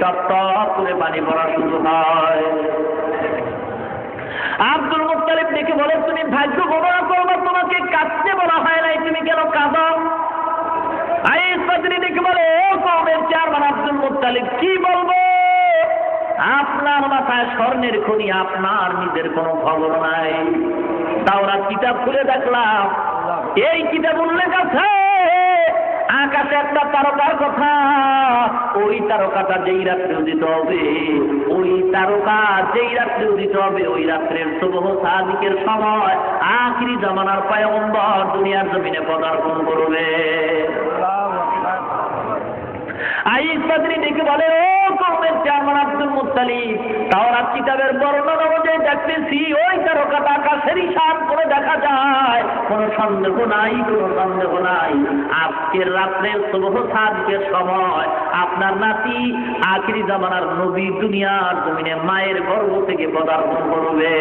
Top top করে পানি পড়া শুরু হয়। আব্দুল মুত্তালিব দেখে বলে, তুমি ভাগ্য গণনা করবো, তোমাকে কাঁদতে বলা হয় নাই, তুমি কেন কাঁদো? আইস বাদরি দেখে বলে, ও কওমের চেয়ারম্যান আব্দুল মুত্তালিব, কি বলবো? আপনার মাথায় স্বর্ণের খনি, আপনার নিজের কোনো খবর নাই। তাওরাত কিতাব খুলে দেখলাম, এই কিতাব উল্লেখ আছে আকাশে একটা তারকার কথা। ওই তারকাটা যেই রাত্রে উদিত হবে, ওই তারকা যেই রাত্রে উদিত হবে, ওই রাত্রের সুবহ সাদিকের সময় আখিরি জামানার পয়গম্বর দুনিয়ার জমিনে পদার্পণ করবে। আইস বাদরি দেখে বলে, ও কওমের চেয়ারম্যান আব্দুল মুত্তালিব, তাওরাত কিতাবের বর্ণনা অনুযায়ী দেখতেছি ওই তারকাটা আকাশের ইশারা করে দেখা যায়। কোনো সন্দেহ নাই, কোনো সন্দেহ নাই, আজকের রাত্রের সুবহ সাদিকের সময় আপনার নাতি আখিরি জামানার নবী দুনিয়ার জমিনে মায়ের গর্ভ থেকে পদার্পণ করবে।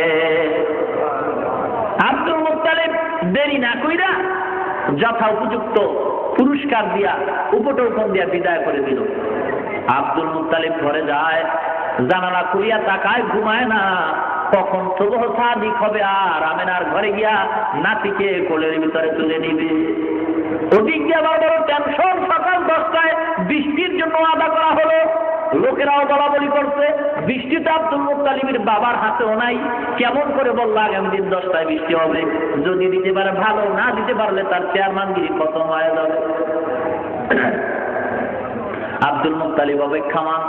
আব্দুল মুত্তালিব দেরি না কইরা যথা উপযুক্ত পুরস্কার দিয়া উপটোকন দিয়া বিদায় করে দিল। আব্দুল মুত্তালিব ঘরে যায়, জানালা খুলিয়া তাকায়, ঘুমায় না, কখন সুবহ সাদিক হবে আর আমেনার ঘরে গিয়া নাতিকে কোলের ভিতরে তুলে নিবে। ওদিক দিয়ে আবার বড় টেনশন, সকাল 10টায় বৃষ্টির জন্য আদা করা হলো, লোকেরাও বলাবলি করছে, বৃষ্টিটা আব্দুল মুত্তালিবের বাবার হাতেও নাই। কেমন করে বললো আগামী দিন 10টায় বৃষ্টি হবে, যদি দিতে পারে ভালো, না দিতে পারলে তার চেয়ারম্যানগিরি খতম হয়ে যাবে। Abdul Muttalib অপেক্ষামান।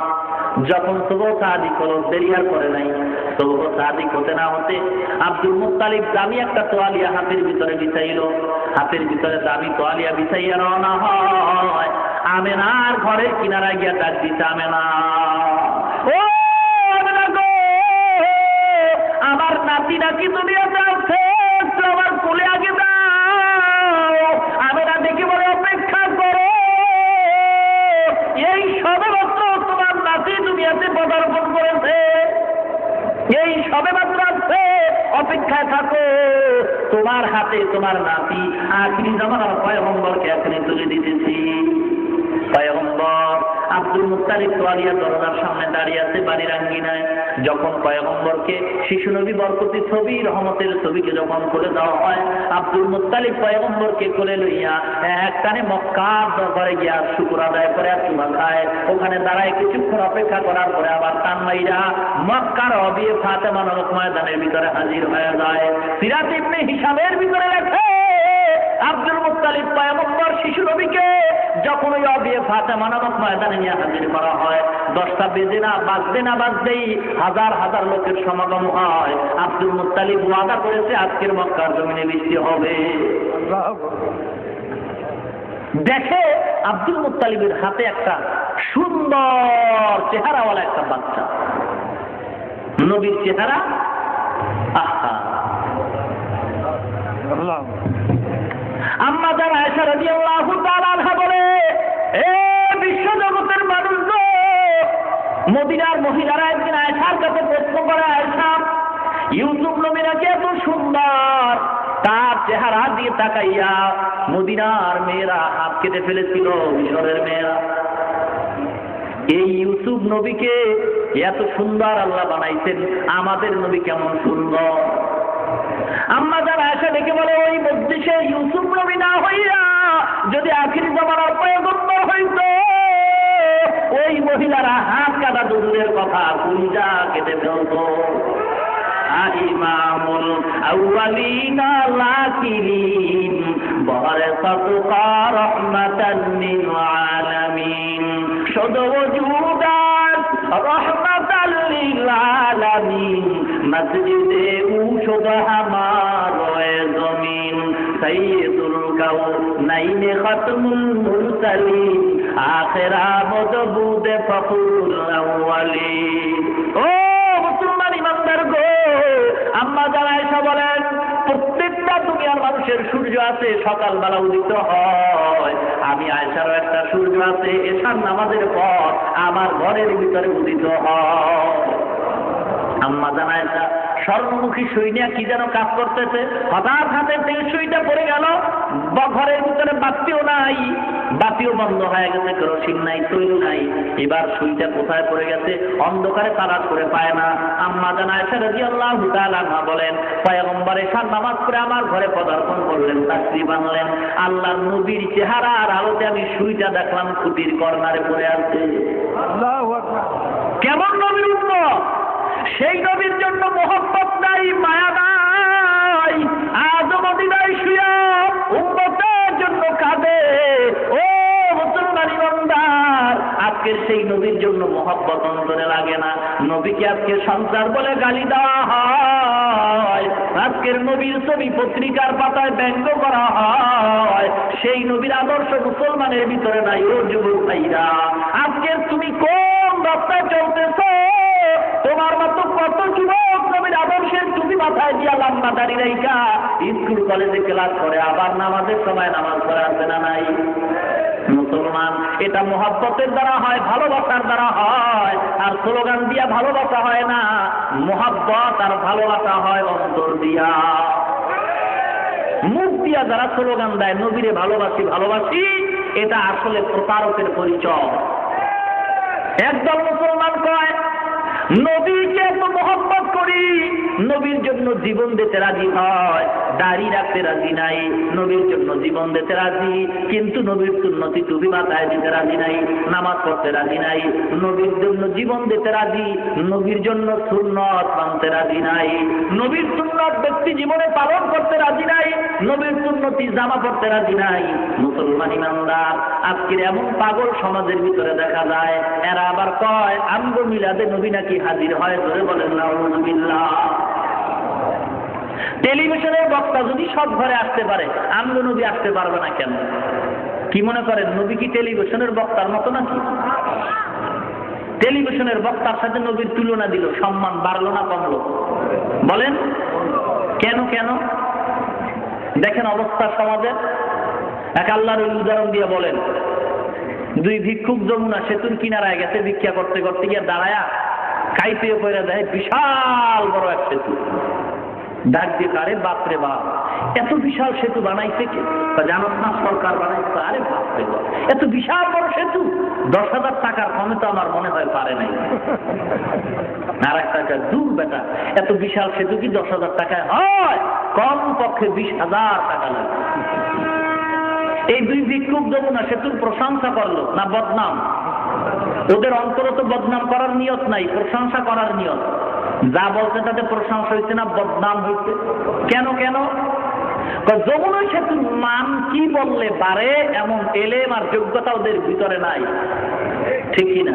যখন সুবহ সাদিক হলো, দেরি আর করে নাই, সুবহ সাদিক হতে না হতে আব্দুল মুত্তালিব দামি একটা তোয়ালিয়া হাতের ভিতরে বিছাইল, হাতের ভিতরে দামি তোয়ালিয়া বিছাইয়া রওনা হয়। আমেনার ঘরের কিনারায় গিয়া ডাক দিতে, আমেনা, ও আমেনা গো, আমার নাতি নাকি দুনিয়াতে আছে, আমার কোলে আগে দাও। আমেনা দেখে বলে, অপেক্ষা করো, এই সবে মাত্র তোমার নাতি দুনিয়াতে পদার্পণ করেছে, এই সবে মাত্র আছে, অপেক্ষায় থাকো, তোমার হাতে তোমার নাতি আখিরি জামানার পয়গম্বরকে এখনই তুলে দিতেছি। পয়গম্বর আব্দুল মুত্তালিব তোয়ালিয়া দরজার সামনে দাঁড়িয়ে আছে বাড়ির আঙ্গিনায়। যখন পয়গম্বরকে শিশু নবী বরকতি ছবি, রহমতের ছবিকে যখন খুলে দেওয়া হয়, আব্দুল মুত্তালিব পয়গম্বরকে কোলে লইয়া একটানে মক্কার দরবারে গিয়া শুকর আদায় করে চুমা খায়। ওখানে দাঁড়ায় কিছুক্ষণ অপেক্ষা করার পরে আবার টান মাইরা মক্কার অবিয়ে ফাতেমা নামক ময়দানের ভিতরে হাজির হয়ে যায়। সিরাত ইবনে হিশামের ভিতরে লেখে, আব্দুল মুত্তালিব পয়গম্বর শিশু নবীকে যখন ওই অবিয়ে ফাতেমা নামক ময়দানে নিয়ে হাজির করা হয়, 10টা বেজে না বাজতেই হাজার হাজার লোকের সমাগম হয়। আব্দুল মুত্তালিব ওয়াদা করেছে আজকের মক্কার জমিনে বৃষ্টি হবে। দেখে আব্দুল মুত্তালিবের হাতে একটা সুন্দর চেহারাওয়ালা একটা বাচ্চা, নবীর চেহারা। আহা, আম্মা জান আয়েশা রাদিয়াল্লাহু তাআলা আনহা বলে, এ বিশ্ব জগতের মানুষ গো, মদিনার মহিলারা একদিন আয়েশার কাছে প্রশ্ন করে, আয়েশা, ইউসুফ নবী নাকি এত সুন্দর, তার চেহারা দিয়ে তাকাইয়া মদিনার মেয়েরা হাত কেটে ফেলেছিল, মিশরের মেয়েরা। এই ইউসুফ নবীকে এত সুন্দর আল্লাহ বানাইছেন, আমাদের নবী কেমন সুন্দর। আম্মা যারা আয়েশা দেখে বলে, ওই মজলিসে ইউসুফ নবী না হইয়া যদি আখিরি জামানার পয়গম্বর হইত, ওই মহিলারা হাত কাটা দূরের কথা কুলিজা কেটে ফেলত। ইমামুল আউয়ালিনা লাকিরিন বারাকাতুকা রাহমাতাল লিল আলামিন, শুধু ওজুদাত রাহমাতাল লিল আলামিন, মসজিদে উশুদ হামারে জমিন, সাইয়্যিদুল কাউনাইন খাতমুল মুরসালিন, আখিরা মদবুদে ফখরুল আউয়ালিন। ও মুসলমান ইমানদার গো, আম্মা জান আয়েশা বলেন, প্রত্যেকটা দুনিয়ার মানুষের সূর্য আছে, সকালবেলা উদিত হয়। আমি আয়েশারও একটা সূর্য আছে, এশার নামাজের পর আমার ঘরের ভিতরে উদিত হয়। আম্মা জান আয়েশা স্বর্ণমুখী সুই নিয়ে কি যেন কাজ করতেছে, হঠাৎ হাতে থেকে সুইটা পড়ে গেল, ঘরের ভিতরে বাতিও নাই, বাতিও বন্ধ হয়ে গেছে, কেরোসিন নাই, তৈল নাই। এবার সুইটা কোথায় পড়ে গেছে অন্ধকারে তালাশ করে পায় না। আম্মা জান আয়েশা রাদিয়াল্লাহু তাআলা আনহা বলেন, পয়গম্বর এসে নামাজ পড়ে আমার ঘরে পদার্পণ করলেন, তাশরিফ আনলেন। আল্লাহর নবীর চেহারার আলোতে আমি সুইটা দেখলাম খুঁটির কর্নারে পড়ে আছে। আল্লাহু আকবার! কেমন নবীর উম্মত! সেই নবীর জন্য মহব্বত নাই, মায়া নাই। আজও মদিনায় শুয়া উম্মতের জন্য কাঁদে। ও মুসলমান ইমানদার, আজকের সেই নবীর জন্য মহব্বত অন্তরে লাগে না। নবীকে আজকে সন্ত্রাস বলে গালি দেওয়া হয়, আজকের নবীর ছবি পত্রিকার পাতায় ব্যঙ্গ করা হয়। সেই নবীর আদর্শ মুসলমানের ভিতরে নাই। ও যুবক ভাইরা, আজকের তুমি কোন রাস্তায় চলতেছ? তোমার মতো কত যুবক নবীর আদর্শের টুপি মাথায় দিয়া লম্বা দাড়ি রাইখা স্কুল কলেজে ক্লাস করে, আবার নামাজের সময় নামাজ পড়ে আসবে না নাই? মুসলমান, এটা মহব্বতের দ্বারা হয়, ভালোবাসার দ্বারা হয়। আর স্লোগান দিয়া ভালোবাসা হয় না, মহব্বত আর ভালোবাসা হয় অন্তর দিয়া। মুখ দিয়া যারা স্লোগান দেয় নবীরে ভালোবাসি ভালোবাসি, এটা আসলে প্রতারকের পরিচয়। একদল মুসলমান কয় নবীকে এত মহব্বত করি, নবীর জন্য জীবন দিতে রাজি হয়, দাড়ি রাখতে রাজি নাই, নবীর জন্য জীবন দিতে রাজি, কিন্তু নবীর সুন্নতি টুপি মাথায় দিতে রাজি নাই, নামাজ পড়তে রাজি নাই। নবীর জন্য জীবন দিতে রাজি, নবীর জন্য সুন্নত মানতে রাজি নাই। নবীর সুন্নত ব্যক্তি জীবনে পালন করতে রাজি নাই, নবীর সুন্নতি জামা পড়তে রাজি নাই। মুসলমান ইমানদার, আজকের এমন পাগল সমাজের ভিতরে দেখা যায়। এরা আবার কয় আমগো মিলাদে নবী নাকি হাজির হয়। ধরে বলেন নাউযুবিল্লাহ। টেলিভিশনের বক্তা যদি সব ঘরে আসতে পারে, আমগো নবী আসতে পারবে না কেন? কি মনে করেন নবী কি টেলিভিশনের বক্তার মতো নাকি? টেলিভিশনের বক্তার সাথে নবীর তুলনা দিল, সম্মান বাড়লো না কমলো? বলেন কেন? কেন দেখেন অবস্থা সমাজের। এক আল্লাহর উদাহরণ দিয়ে বলেন, দুই ভিক্ষুক যমুনা সেতুর কিনারায় গেছে, ভিক্ষা করতে করতে গিয়ে দাঁড়ায়া কাইপে পড়ে দেয় বিশাল বড় এক সেতু। ডাক দিয়ে কারে, বাপরে বাপ, এত বিশাল সেতু বানাইছে কে? জানো না, সরকার বানাইছে। আরে বাপরে বাপ, এত বিশাল বড় সেতু 10,000 টাকার কমে তো আমার মনে হয় পারে নাই। আর এক টাকা দূর বেটা, এত বিশাল সেতু কি 10,000 টাকায় হয়? কম পক্ষে 20,000 টাকা লাগে। এই দুই ভিক্ষুক যমুনা সেতুর প্রশংসা করলো না বদনাম? ওদের অন্তরে তো বদনাম করার নিয়ত নাই, প্রশংসা করার নিয়ত। যা বলছে তাতে প্রশংসা হয়েছে না বদনাম হয়েছে? কেন? যমুনা সেতুর মান কি বললে পারে এমন এলেম আর যোগ্যতা ওদের ভিতরে নাই, ঠিক কিনা?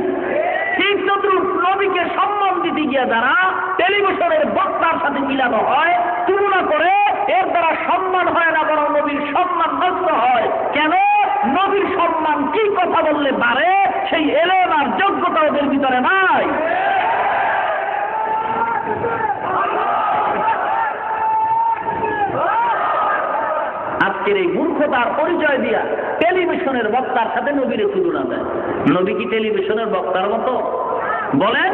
ঠিক তদ্রুপ নবীকে সম্মান দিতে গিয়ে যারা টেলিভিশনের বক্তার সাথে মিলানো হয়, তুলনা করে, এর দ্বারা সম্মান হয় না, বরং নবীর সম্মান নষ্ট হয়। কেন? নবীর সম্মান কি কথা বললে পারে সেই এলেম আর যোগ্যতা ওদের ভিতরে নাই। আজকের এই মূর্খতার পরিচয় দিয়া টেলিভিশনের বক্তার সাথে নবীর তুলনা দেয়। নবী কি টেলিভিশনের বক্তার মতো? বলেন,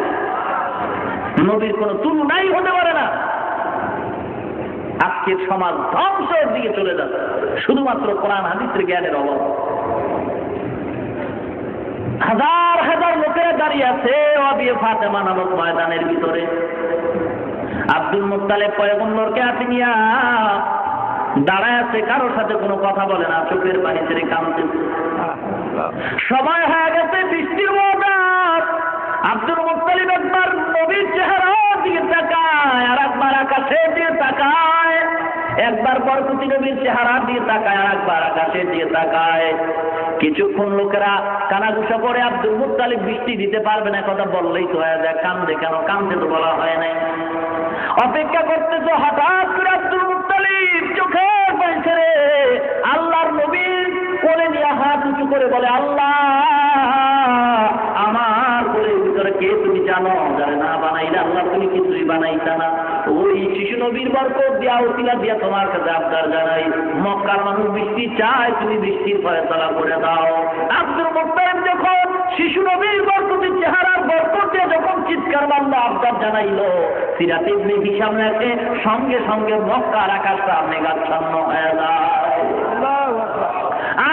নবীর কোন তুলনাই হতে পারে না। আজকের সমাজ ধ্বংসের দিকে চলে যাচ্ছে শুধুমাত্র কোরআন হাদিসের জ্ঞানের অভাব। হাজার হাজার লোকেরা দাঁড়িয়ে আছে ওয়াবিয়ে ফাতেমা নামক ময়দানের ভিতরে। আব্দুল মুত্তালিব পয়গম্বরকে হাতে নিয়া দাঁড়ায় আছে, কারোর সাথে কোনো কথা বলে না, চোখের পানি ছেড়ে কাঁদতেছে। সময় হয়ে গেছে বৃষ্টির মৌসুম। আব্দুল মুত্তালিব একবার নবীর চেহারা দিয়ে তাকায়, আর একবার আকাশের দিয়ে তাকায়, একবার বরকতি নবীর চেহারা দিয়ে তাকায়, আর একবার আকাশের দিয়ে তাকায়। কিছুক্ষণ লোকেরা কানাঘুষা করে আব্দুল মুত্তালিব বৃষ্টি দিতে পারবে না কথা বললেই তো হয়ে যায়। কান্দে কেন? কান্দে তো বলা হয় নাই। অপেক্ষা করতেছে, হঠাৎ করে আব্দুল মুত্তালিব চোখের পানি ছেড়ে আল্লাহর নবীর কোলে নিয়ে হাত উঁচু করে বলে, আল্লাহ, আমার কোলের ভিতরে কে তুমি জানো? যারা না বানাইলে আল্লাহ তুমি কিছুই বানাইতা না। ওই শিশু নবীর বরকত দিয়া উসিলা দিয়া তোমার কাছে আবদার জানাই, মক্কার মানুষ বৃষ্টি চায়, তুমি বৃষ্টির ফয়সালা করে দাও। আব্দুল মুত্তালিব যখন শিশু নবীর বরকতের চেহারার বরকত দিয়ে যখন চিৎকার আল্লাহ আবদার জানাইলো। সিরাত ইবনে হিশাম লেখে সঙ্গে সঙ্গে মক্কার আকাশটা মেঘাচ্ছন্ন হয়ে যায়।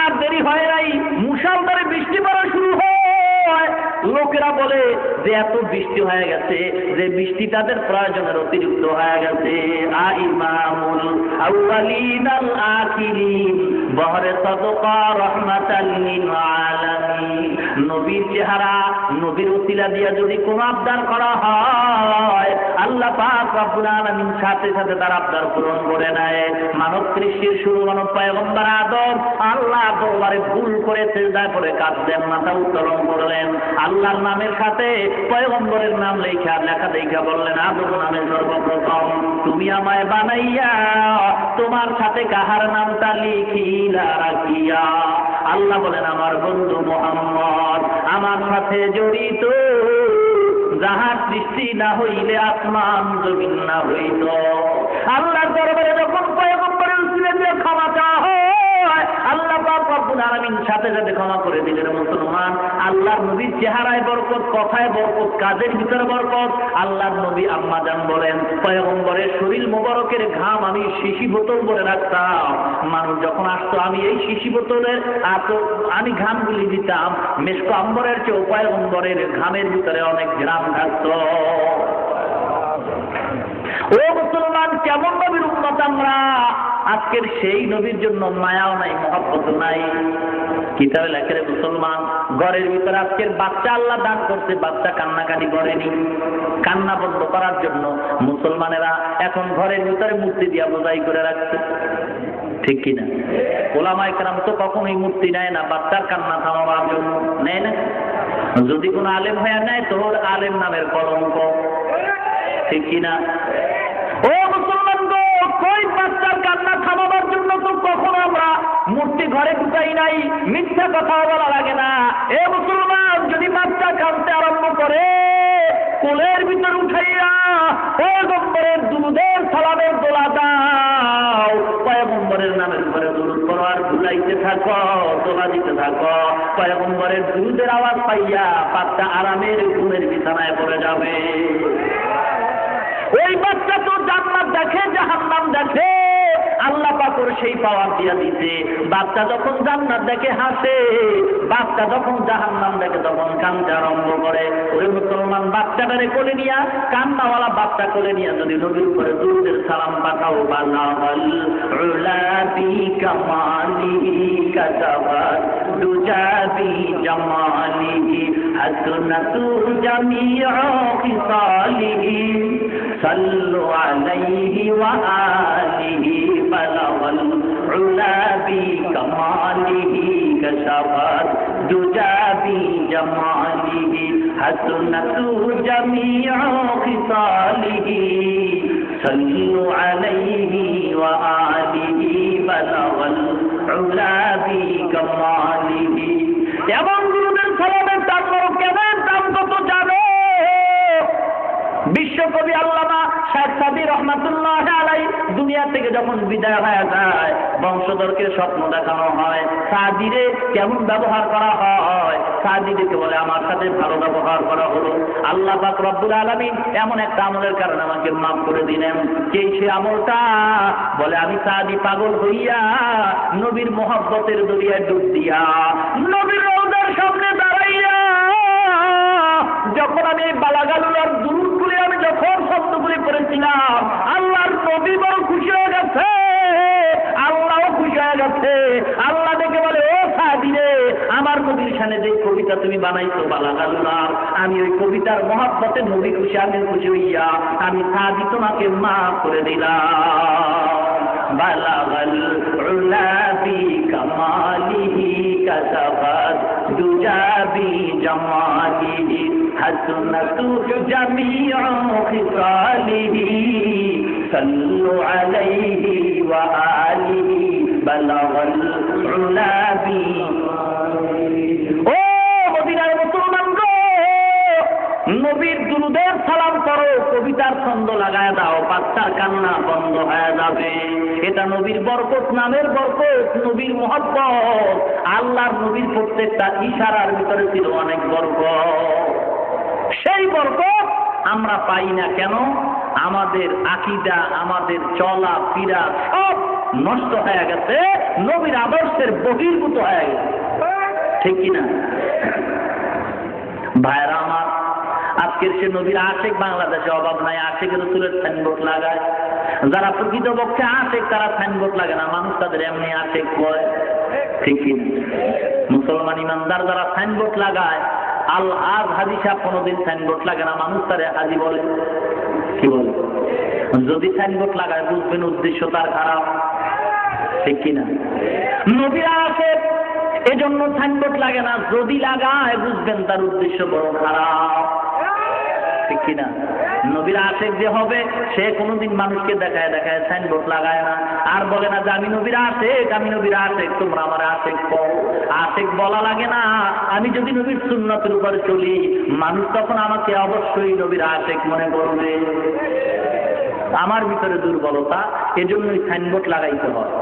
আর দেরি হয় নাই, মুষলধারে বৃষ্টি পড়া শুরু হয়। লোকেরা বলে যে এত বৃষ্টি হয়ে গেছে যে বৃষ্টি তাদের প্রয়োজনের অতিরিক্ত হয়ে গেছে। ইমামুল আউয়ালিন আল আখিরিন বহরে সাদকা রাহমাতাল লিল আলামিন। নবীর চেহারা, নবীর ওসিলা দিয়া যদি কোনো আবদার করা হয়, আল্লাহ পাক রব্বুল আলামিন সাথে সাথে তার আবদার পূরণ করে নেয়। মানব সৃষ্টির শুরু মানব পয়গম্বর আদম আল্লাহ দরবারে ভুল করে সিজদায় পড়ে কাঁদলেন, মাথা উত্তোলন করলেন। আল্লাহর নামের সাথে পয়গম্বরের নাম লেখা দেখা বললেন, আদম নামে সর্বপ্রথম তুমি আমায় বানাইয়া তোমার সাথে কাহার নামটা লিখিলা রাখিয়া। আল্লাহ বলেন আমার বন্ধু মুহাম্মদ আমার সাথে জড়িত, যাহার সৃষ্টি না হইলে আসমান জমিন না হইত। আল্লাহর দরবারে যখন পয়গম্বরের উসিলা দিয়ে ক্ষমা চাওয়া হয়, আল্লাহ পাক রব্বুল আলামিন সাথে সাথে ক্ষমা করে দিলেন। মুসলমান, আল্লাহর নবীর চেহারায় বরকত, কথায় বরকত, কাজের ভিতরে বরকত। আল্লাহর নবী আম্মা জান বলেন পয়গম্বরের শরীর মোবারকের ঘাম আমি শিশি বোতল ভরে রাখতাম। মানুষ যখন আসতো আমি এই শিশি বোতলের আমি ঘামগুলি দিতাম। মেশক আম্বরের চেয়ে পয়গম্বরের ঘামের ভিতরে অনেক ঘাম থাকতো। ও মুসলমান, কেমন নবীর উম্মত আমরা! আজকের সেই নবীর জন্য মায়াও নাই, মহব্বত নাই। কিতাবে লেখে মুসলমান, ঘরের ভিতরে আজকের বাচ্চা আল্লাহ দান করছে, বাচ্চা কান্নাকাটি করেনি। কান্না বন্ধ করার জন্য মুসলমানেরা এখন ঘরের ভিতরে মূর্তি দিয়া বোঝাই করে রাখছে, ঠিক কিনা? ওলামায়ে কেরাম তো কখনোই মূর্তি নেয় না বাচ্চার কান্না থামাবার জন্য, নেয় না। যদি কোনো আলেম হয়ে নেয় তো আলেম নামের কলঙ্ক, ঠিক কিনা? ও মুসলমান গো, কই বাচ্চার কান্না থামাবার জন্য তো কখনো আমরা মূর্তি ঘরে ঢুকাই নাই। মিথ্যা কথা বলা লাগে না। এ মুসলমান, যদি বাচ্চা কাঁদতে আরম্ভ করে কোলের ভিতর উঠাইয়া পয়গম্বরের দুরূদের সালামের দোলা দাও, পয়গম্বরের নামের উপরে দুরূদ পড়ো আর ভুলাইতে থাকো, দোলা দিতে থাকো। পয়গম্বরের দুরূদের আওয়াজ পাইয়া বাচ্চা আরামের ঘুমের বিছানায় পড়ে যাবে। ওই বাচ্চা তো জান্নাত দেখে, জাহান্নাম দেখে, আল্লাহ পাকের সেই পাওয়ার দিয়া দিতে। বাচ্চা যখন জান্নাত দেখে হাসে, বাচ্চা যখন জাহান্নাম দেখে তখন কাঁদতে আরম্ভ করে। ওই মুসলমান, বাচ্চাটারে কোলে নিয়া, কান্নাওয়ালা বাচ্চা কোলে নিয়া যদি নবীর উপরে দুরূদের সালাম পাঠাও, বালাগাল উলা বি কামালিহি কাতাবাত দুজাবি জামালিহি হাসনাতু জামিউ খিসালিহি সাল্লু আলাইহি ওয়া আলিহি বালাগাল উলা বি কামালিহি কাশাফাত দুজাবি জামালিহি হাসনাতু জামিউ খিসালিহি সাল্লু আলাইহি ওয়া আলিহি বালাগাল উলা বি কামালিহি। এমন দুরূদের সালামের দাম কেমন, দাম কত জানো? বিশ্বকবি আল্লামা শাহ সাদি রহমাতুল্লাহ আলাইহি দুনিয়া থেকে যখন বিদায় হয়ে যায়, বংশধরকে স্বপ্ন দেখানো হয়, সাদিরে কেমন ব্যবহার করা হয়। সাদিকে বলে আমার সাথে ভালো ব্যবহার করা হলো। আল্লাহ পাক রব্বুল আলামিন এমন একটা আমলের কারণে আমাকে মাফ করে দিলেন। সেই সে আমলটা বলে, আমি সাদি পাগল হইয়া নবীর মহব্বতের দরিয়ায় ডুব দিয়া নবীর রওজার সামনে দাঁড়াইয়া যখন আমি এই বালাগালুর দুরূদগুলি আমি যখন শব্দগুলি পড়েছিলাম, আল্লাহর নবী বড় খুশি হয়ে গেছে, আল্লাহও খুশি হয়ে গেছে। আল্লাহ দেখে বলে, ও সাদি রে, আমার নবীর শানে যে কবিতা তুমি বানাইছো বালাগালুর, আমি ওই কবিতার মহব্বতে নবী খুশি, আমি খুশি হইয়া আমি সাদি তোমাকে মাফ করে দিলাম। বালাগাল উলা বি কামালিহি কাসাবাত দুজাবি জামালিহি হাসনাতু জামিউ খিসালিহি সাল্লু আলাইহি ওয়া আলিহি বালাগাল উলা বি। ও মদিনার মুসলমান গো, নবীর দুরূদের সালাম করো, কবিতার ছন্দ লাগায় দাও, বাচ্চার কান্না বন্ধ হয়ে যাবে। এটা নবীর বরকত, নামের বরকত, নবীর মহব্বত। আল্লাহর নবীর প্রত্যেকটা ইশারার ভিতরে ছিল অনেক বরকত। সেই বরকত আমরা পাই না কেন? আমাদের আকীদা, আমাদের চলা ফিরা সব নষ্ট হয়ে গেছে, নবীর আদর্শের বহির্ভূত হয়ে গেছে। ঠিক কিনা ভাইরা আমার? আজকের সে নবীর আশেক বাংলাদেশে অভাব নাই, আশেকের রাসূলের সাইনবোর্ড লাগায়। যারা প্রকৃতপক্ষে আশেক তারা সাইনবোর্ড লাগে না, মানুষ তাদের এমনি আশেক বলে। ঠিক কিনা? মুসলমান ইমানদার যারা সাইনবোর্ড লাগায়, আল হাজ হাজি সাহেব কোনোদিন সাইনবোর্ড লাগে না, মানুষ তারে হাজি বলে। কি বলে? যদি সাইনবোর্ড লাগায় বুঝবেন উদ্দেশ্য তার খারাপ। ঠিক কিনা? নবীর আশেক এজন্য সাইনবোর্ড লাগে না, যদি লাগায় বুঝবেন তার উদ্দেশ্য বড় খারাপ। ঠিক কিনা? নবীর আশেক যে হবে সে কোনোদিন মানুষকে দেখায় দেখায় সাইনবোর্ড লাগায় না, আর বলে না যে আমি নবীর আশেক, আমি নবীর আশেক, তোমরা আমার আশেক কও। আশেক বলা লাগে না। আমি যদি নবীর সুন্নতের উপরে চলি, মানুষ তখন আমাকে অবশ্যই নবীর আশেক মনে করবে। আমার ভিতরে দুর্বলতা, এজন্যই সাইনবোর্ড লাগাইতে হয়।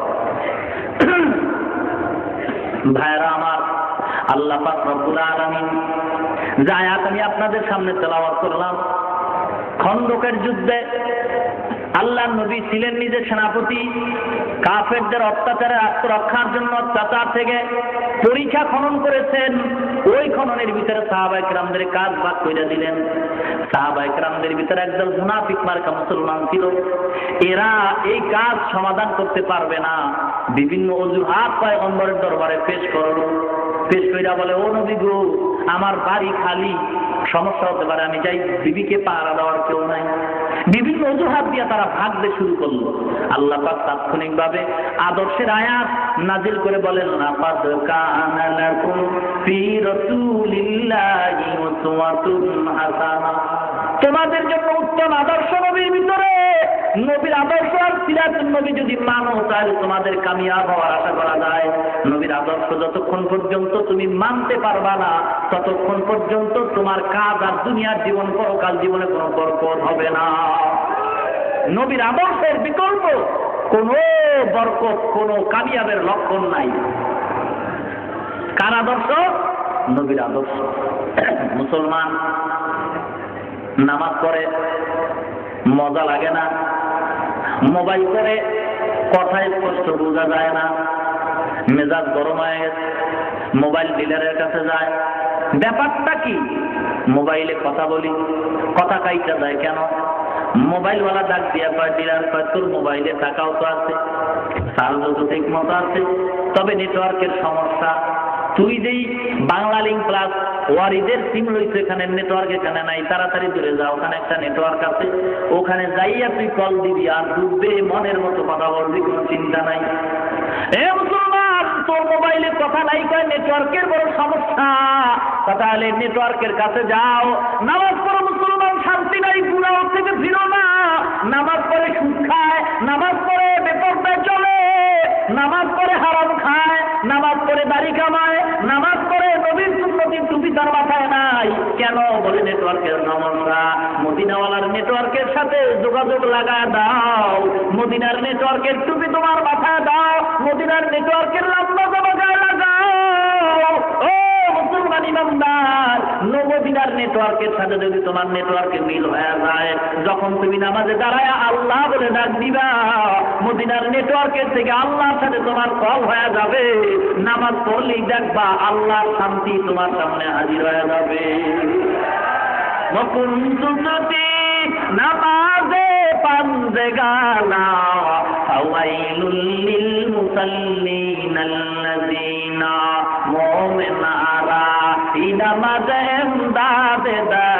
ভাইরা আমার, আল্লাহ পাক রব্বুল আলামিন যে আয়াত আমি আপনাদের সামনে তেলাওয়াত করলাম, খন্দকের যুদ্ধে আল্লাহর নবী ছিলেন নিজে সেনাপতি, কাফেরদের অত্যাচারে আত্মরক্ষার জন্য অত্যাচার থেকে পরীক্ষা খনন করেছেন। ওই খননের ভিতরে সাহাবায়ে কেরামদের কাজ ভাগ করে দিলেন। সাহাবায়ে কেরামদের ভিতরে একদল মুনাফিক মার্কা মুসলমান ছিল, এরা এই কাজ সমাধান করতে পারবে না, বিভিন্ন অজুহাত পয়গম্বরের দরবারে পেশ করলো। পেশ কইরা বলে, ও নবী গো, আমার বাড়ি খালি, সমস্যা হতে পারে, আমি চাই বিবিকে পাহারা দেওয়ার কেউ নাই। বিভিন্ন অজুহাত দিয়ে তারা ভাগতে শুরু করলো। আল্লাহ পাক তাৎক্ষণিকভাবে আদর্শের আয়াত নাজিল করে বলেন, লাকাদ কানা লাকুম ফি রাসূলিল্লাহি উসওয়াতুন হাসানা, তোমাদের জন্য উত্তম আদর্শ নবীর ভিতরে। নবীর আদর্শ আর সিরাতুন নবী যদি মানো, তাহলে তোমাদের কামিয়াব হওয়ার আশা করা যায়। নবীর আদর্শ যতক্ষণ পর্যন্ত তুমি মানতে পারবা না, ততক্ষণ পর্যন্ত তোমার কাজ আর দুনিয়ার জীবন, পরকাল জীবনে কোনো বরকত হবে না। নবীর আদর্শের বিকল্প কোনো বরকত, কোনো কামিয়াবের লক্ষণ নাই। কার আদর্শ? নবীর আদর্শ। মুসলমান নামাজ পড়ে, মজা লাগে না, মোবাইল করে কথায় স্পষ্ট বোঝা যায় না, মেজাজ গরম হয়ে গেছে, মোবাইল ডিলারের কাছে যায়। ব্যাপারটা কি? মোবাইলে কথা বলি, কথা কাইটা যায় কেন? মোবাইলওয়ালা ডাক দিয়া কয়, ডিলার কয়, তোর মোবাইলে টাকাও তো আছে, চার্জও তো ঠিক মতো আছে, তবে নেটওয়ার্কের সমস্যা। তুই যেই বাংলা লিঙ্ক প্লাস ওয়ারিদের সিম রয়েছে, এখানে নেটওয়ার্ক এখানে নাই, তাড়াতাড়ি দূরে যা, ওখানে একটা নেটওয়ার্ক আছে, ওখানে যাইয়া তুই কল দিবি, আর ডুববে মনের মতো কথা বলবি, কোনো চিন্তা নাই। এ মুসলমান, তোর মোবাইলে কথা নাই কয় নেটওয়ার্কের বড় সমস্যা, তাহলে নেটওয়ার্কের কাছে যাও, নামাজ পড়ো। মুসলমান শান্তি নাই, গুনাহ থেকে ফিরো না। নামাজ পড়ে সুদ খায়, নামাজ পড়ে বেপরদায় চলে, নামাজ পড়ে হারাম খায়, নামাজ পড়ে দাড়ি কামায়, নামাজ পড়ে নবীর সুন্নতির টুপি তার মাথায় নাই। কেন? বলে নেটওয়ার্কের সমস্যা। মদিনাওয়ালার নেটওয়ার্কের সাথে যোগাযোগ লাগায় দাও, মদিনার নেটওয়ার্কের টুপি তোমার মাথায় দাও, মদিনার নেটওয়ার্কের লম্বা জায়গায় লাগাও। ও মুসলমান ইমানদার, মদিনার নেটওয়ার্কের সাথে যদি তোমার নেটওয়ার্কের মিল হয়ে যায়, যখন তুমি নামাজে দাঁড়ায় আল্লাহ বলে ডাক দিবা, মদিনার নেটওয়ার্কের থেকে আল্লাহর সাথে তোমার কল হয়ে যাবে। নামাজ পড়লেই দেখবা আল্লাহর শান্তি তোমার সামনে হাজির হয়ে যাবে। নামাজে পান্দেগানা ফাওয়াইলুল লিল মুসাল্লিন আল্লাযিনা মুমিনারা ইনামাজে এমদাদে দা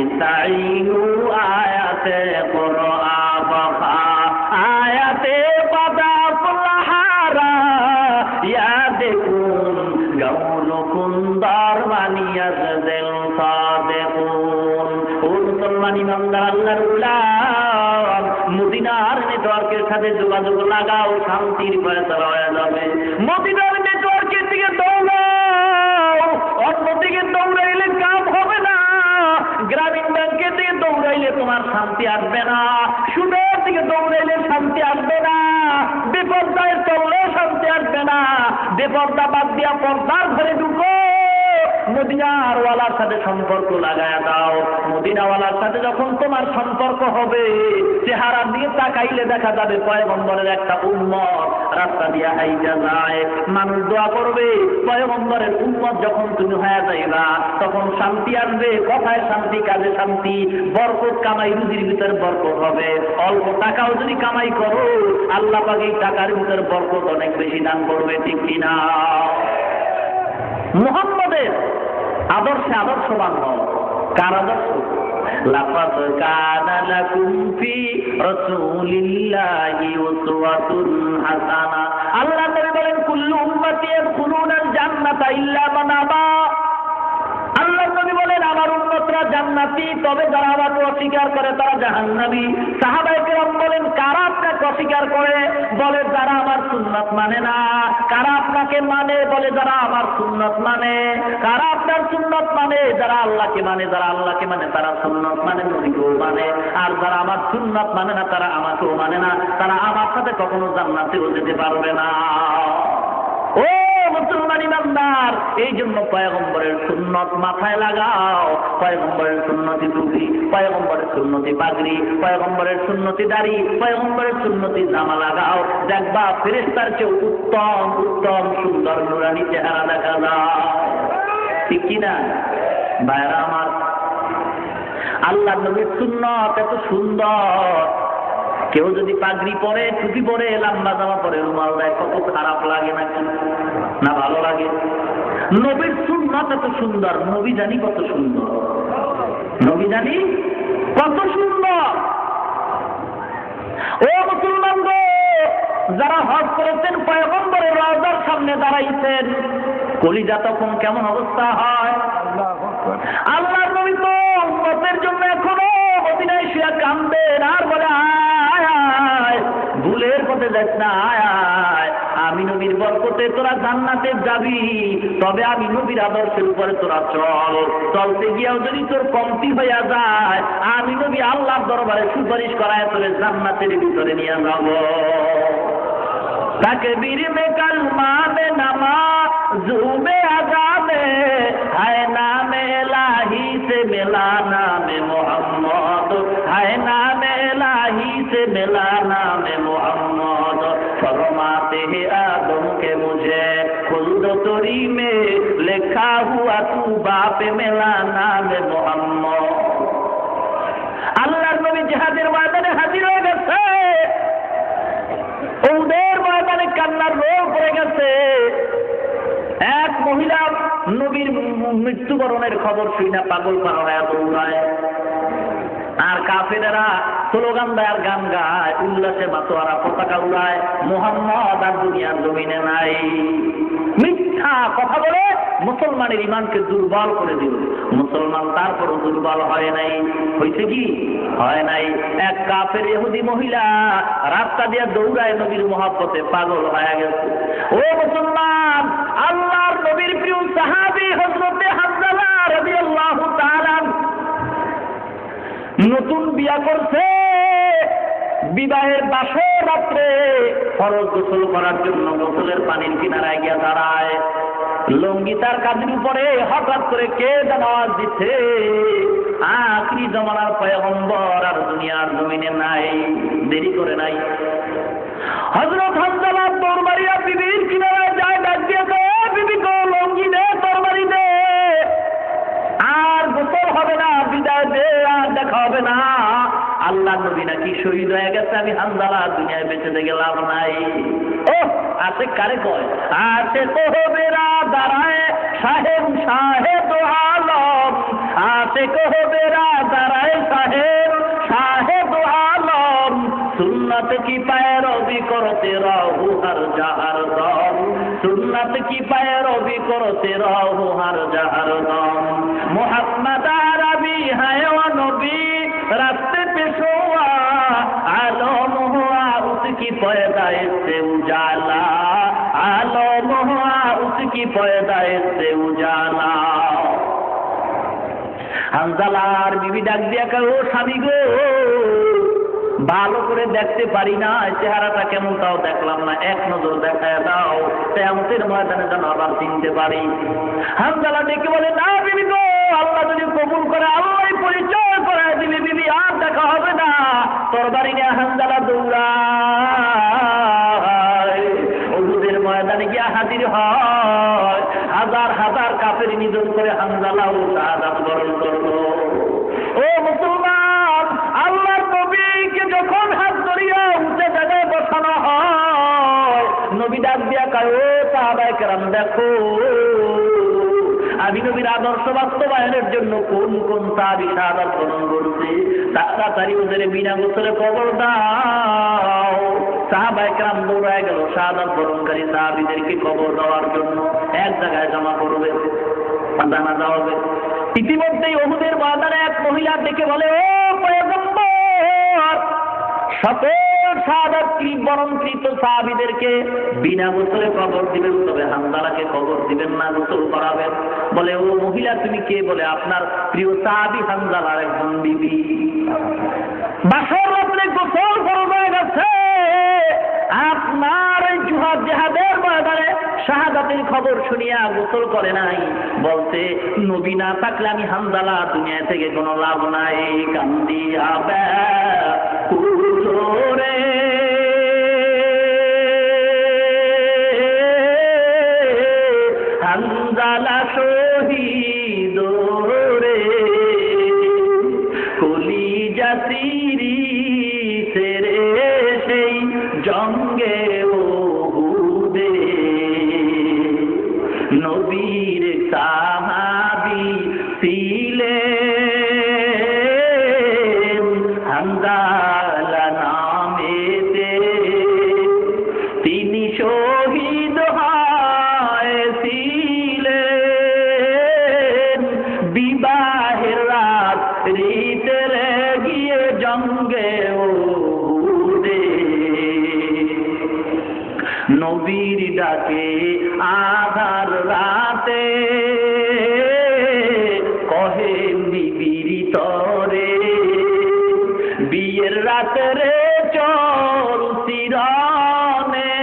ইস্তাইনু আয়াতে কুরআন বাখা আয়াতে বাদাফুলহারা ইয়া দেখুন গাউলুকুন দারমানিয়াজ দিল সাদেকুন। ও মুসলমান ইমানদার, আল্লাহর গোলাম, মদিনার নেটওয়ার্কের সাথে যোগাযোগ লাগাও, শান্তির ফয়সালা হয়ে যাবে। মদিনার নেটওয়ার্কের দিকে দৌড়াও, অন্যদিকে দৌড়াইলে কাজ হবে না। গ্রামীণ ব্যাংকের দিকে দৌড়াইলে তোমার শান্তি আসবে না, সুদের দিকে দৌড়াইলে শান্তি আসবে না, বেপর্দায় চললেও শান্তি আসবে না। বেপর্দা বাদ দিয়া পর্দার ঘরে ঢুকো, মদিনার ওয়ালার সাথে সম্পর্ক লাগায় দাও। মদিনা মদিনাওয়ালার সাথে যখন তোমার সম্পর্ক হবে, চেহারা দিয়ে তাকাইলে দেখা যাবে পয়গম্বরের একটা উম্মত রাস্তা দিয়ে হাইটা যায়। মানুষ দোয়া করবে, পয়গম্বরের উম্মত যখন তুমি হয়ে যাইবা তখন শান্তি আসবে, কথায় শান্তি, কাজে শান্তি, বরকত কামাই, রুজির ভিতর বরকত হবে। অল্প টাকাও যদি কামাই করো, আল্লাহ পাক এই টাকার ভিতর বরকত অনেক বেশি দান করবে, ঠিক কিনা? মুহাম্মদের আদর্শে আদর্শবান হও। কার আদর্শ? লাকাদ কানা লাকুম ফি রাসূলিল্লাহি উসওয়াতুন হাসানা। আল্লাহ তাআলা বলেন, কুল্লু উম্মতি ইয়াদখুলুনাল জান্নাতা ইল্লা মান আবা। আল্লাহ নবী বলেন, আমার উম্মতরা জান্নাতি, তবে যারা আমাকে অস্বীকার করে তারা জাহান্নামী। সাহাবায়ে কেরাম বলেন, কারা আপনাকে অস্বীকার করে? বলে, যারা আমার সুন্নাত মানে না। কারা আপনাকে মানে? বলে, যারা আমার সুন্নাত মানে। কারা আপনার সুন্নাত মানে? যারা আল্লাহকে মানে। যারা আল্লাহকে মানে তারা সুন্নাত মানে, নবীকেও মানে। আর যারা আমার সুন্নাত মানে না তারা আমাকেও মানে না, তারা আমার সাথে কখনো জান্নাতেও যেতে পারবে না। ও মুসলমান ইমানদার, এই জন্য পয়গম্বরের সুন্নত মাথায় লাগাও। পয়গম্বরের সুন্নতি টুপি, পয়গম্বরের সুন্নতি পাগড়ি, পয়গম্বরের সুন্নতি দাড়ি, পয়গম্বরের সুন্নতি জামা লাগাও। দেখবা ফেরেশতার চেয়ে উত্তম উত্তম সুন্দর নুরানি চেহারা দেখা যায়, ঠিক কিনা? ভাইরা আমার, আল্লাহ নবীর সুন্নত এত সুন্দর। কেউ যদি পাগড়ি পরে, টুপি পরে, লম্বা জামা পরে, রুমাল দেয়, কত খারাপ লাগে নাকি? না ভালো লাগে? নবীর সুন্নাত এত সুন্দর, নবী জানি কত সুন্দর, নবী জানি কত সুন্দর। ও মুসলমান গো, যারা হজ করেছেন, পয়গম্বরের রওজার সামনে দাঁড়াইছেন, কলিজা তখন কেমন অবস্থা হয়? আল্লাহর নবী তো উম্মতের জন্য এখনো মদিনায় শুয়ে কাঁদবেন আর বলে, আয় আয়, ভুলের পথে যাস না, আয় আয়, আমি নবীর বরকতে তোরা জান্নাতে যাবি, তবে আমি নবীর আদর্শের উপরে তোরা চল। চলতে গিয়েও যদি তোর কমতি হইয়া যায়, আমি নবী আল্লাহর দরবারে সুপারিশ করায় তোরে জান্নাতের ভিতরে নিয়ে যাব। তাকবীর মে কালমা মে নামাজু মে আযানে হায় নামে ইলাহি সে মিলা নামে মুহাম্মদ, হায় নামে ইলাহি সে মিলা নামে মুহাম্মদ। फरमाते हैं आदम के मुझे खुल्द तोरी में लिखा हुआ तू बाप मिला नाम मुहम्मद। আল্লাহর নবী জিহাদের ময়দানে হাজির হয়ে গেছে, উহুদের ময়দানে কান্নার রোল পড়ে গেছে। এক মহিলা নবীর মৃত্যুবরণের খবর শুনে পাগল পাগল হয়ে দৌড়ায়, আর কাফেরেরা স্লোগান দেয় আর গান গায়, উল্লাসে মাতোয়ারা পতাকা উড়ায়, মুহাম্মদ আর দুনিয়ার জমিনে নাই। মিথ্যা কথা বলে মুসলমানের ইমানকে দুর্বল করে দিল। মুসলমান তারপরও দুর্বল হয় নাই। হয়েছে কি? হয় নাই। এক কাফের ইহুদি মহিলা রাস্তা দিয়ে দৌড়ায় নবীর মহব্বতে পাগল হয়ে গেছে। ও মুসলমান, আল্লাহর নবীর প্রিয় সাহাবী হযরতে হামজা রাদিয়াল্লাহু তাআলা নতুন বিয়া করছে, বিবাহের বাসর রাত্রে ফরজ গোসল করার জন্য গোসলের পানির কিনারায় গিয়ে দাঁড়ায়। লঙ্গি তার কাঁধের উপরে হঠাৎ করে কে যেন আওয়াজ দিচ্ছে, আখিরি জমানার পয়গম্বর আর দুনিয়ার জমিনে নাই। দেরি করে নাই, হযরত হামজা তরবারিয়া বিবির কিনারায় যায়, ডাক দিয়ে কয়, বিবি গো, লঙ্গি দে, তরবারি দে, আর গোসল হবে না, বিদায় দে, আর দেখা হবে না। আল্লাহ নবী নাকি শহীদ হয়ে গেছে, আমি হামজালা দুনিয়ায় বেঁচে থেকে লাভ নাই। ও আছে কারে কয়, আছে কোহবেরা দাঁড়ায় সাহেব শাহেদ আলম, আছে কোহবেরা দাঁড়ায় সাহেব শাহেদ আলম, সুন্নত কি पैरवी करते रहो हर जहर दम, सुन्नत की पैरवी करते रहो हर जहर दम। मोहम्मद अरबी है वो नबी रास्ते पे सोआ, आलम हुआ उसकी पैदाइश से उजाला, आलम हुआ उसकी पैदाइश से उजाला। হামজালার বিবি ডাক দিয়া কয়, ও স্বামী গো, ভালো করে দেখতে পারি না, চেহারাটা কেমন তাও দেখলাম না, এক নজর দেখায় দাও, কিয়ামতের ময়দানে যেন আবার চিনতে পারি। হামজালা ডেকে বলে, না বিবি গো, আল্লাহ যদি কবুল করে, আল্লাহ পরিচয় তরবারি নিয়ে হানজালা দৌড়ায়, উহুদের ময়দানে গিয়া হাজির হয়, হাজার হাজার কাফের নিধন করে হানজালাও শাহাদাত বরণ করলো। ও মুসলমান, আল্লাহর নবীকে যখন হাত ধরিয়া উঁচে জায়গায় বসানো হয়, নবী ডাক দিয়া কয়, ও সাহাবায়ে কেরাম দেখো, আমি নবীর আদর্শ বাস্তবায়নের জন্য কোন কোন সাহাবী শাহাদাত বরণ করছে, তাড়াতাড়ি ওদের বিনা গোসলে কবর দাও। সাহাবায়ে কেরাম দৌড়ায় গেল শাহাদাত বরণকারী সাহাবীদেরকে কবর দেওয়ার জন্য, এক জায়গায় জমা করবে, জানাজা হবে। ইতিমধ্যেই উহুদের ময়দানে এক মহিলা ডেকে বলে, ও পয়গম্বর, সকল শাহাদাতকৃত বরণকৃত সাহাবীদেরকে বিনা গোসলে কবর দিবেন, তবে হানজালাকে কবর দিবেন না, গোসল করাবেন। বলে, ও মহিলা তুমি কে? বলে, আপনার প্রিয় সাহাবী হানজালার একজন বিবি। বাসর রাত্রে গোসল ফরজ হয়ে গেছে, আপনার এই জিহাদের ময়দানে শাহাদাতের খবর শুনিয়া গোসল করে নাই, বলতে নবী না থাকলে আমি হানজালা দুনিয়া থেকে কোনো লাভ নাই। কান্দিয়া ব্যাকুলরে হানজালা শহীদ রে, কলিজা সিরিছে রে সেই জঙ্গে উহুদে, নবীর সাহাবী ছিলেন হানজালা নামেতে, তিনি শহীদ হয়েছিলেন বিবাহের রাত্রিতে গিয়ে জঙ্গে উহুদে। নবীর ডাকে আধার রাতে কহেন বিবির তরে, বিয়ের রাতে রে চল চিরনে,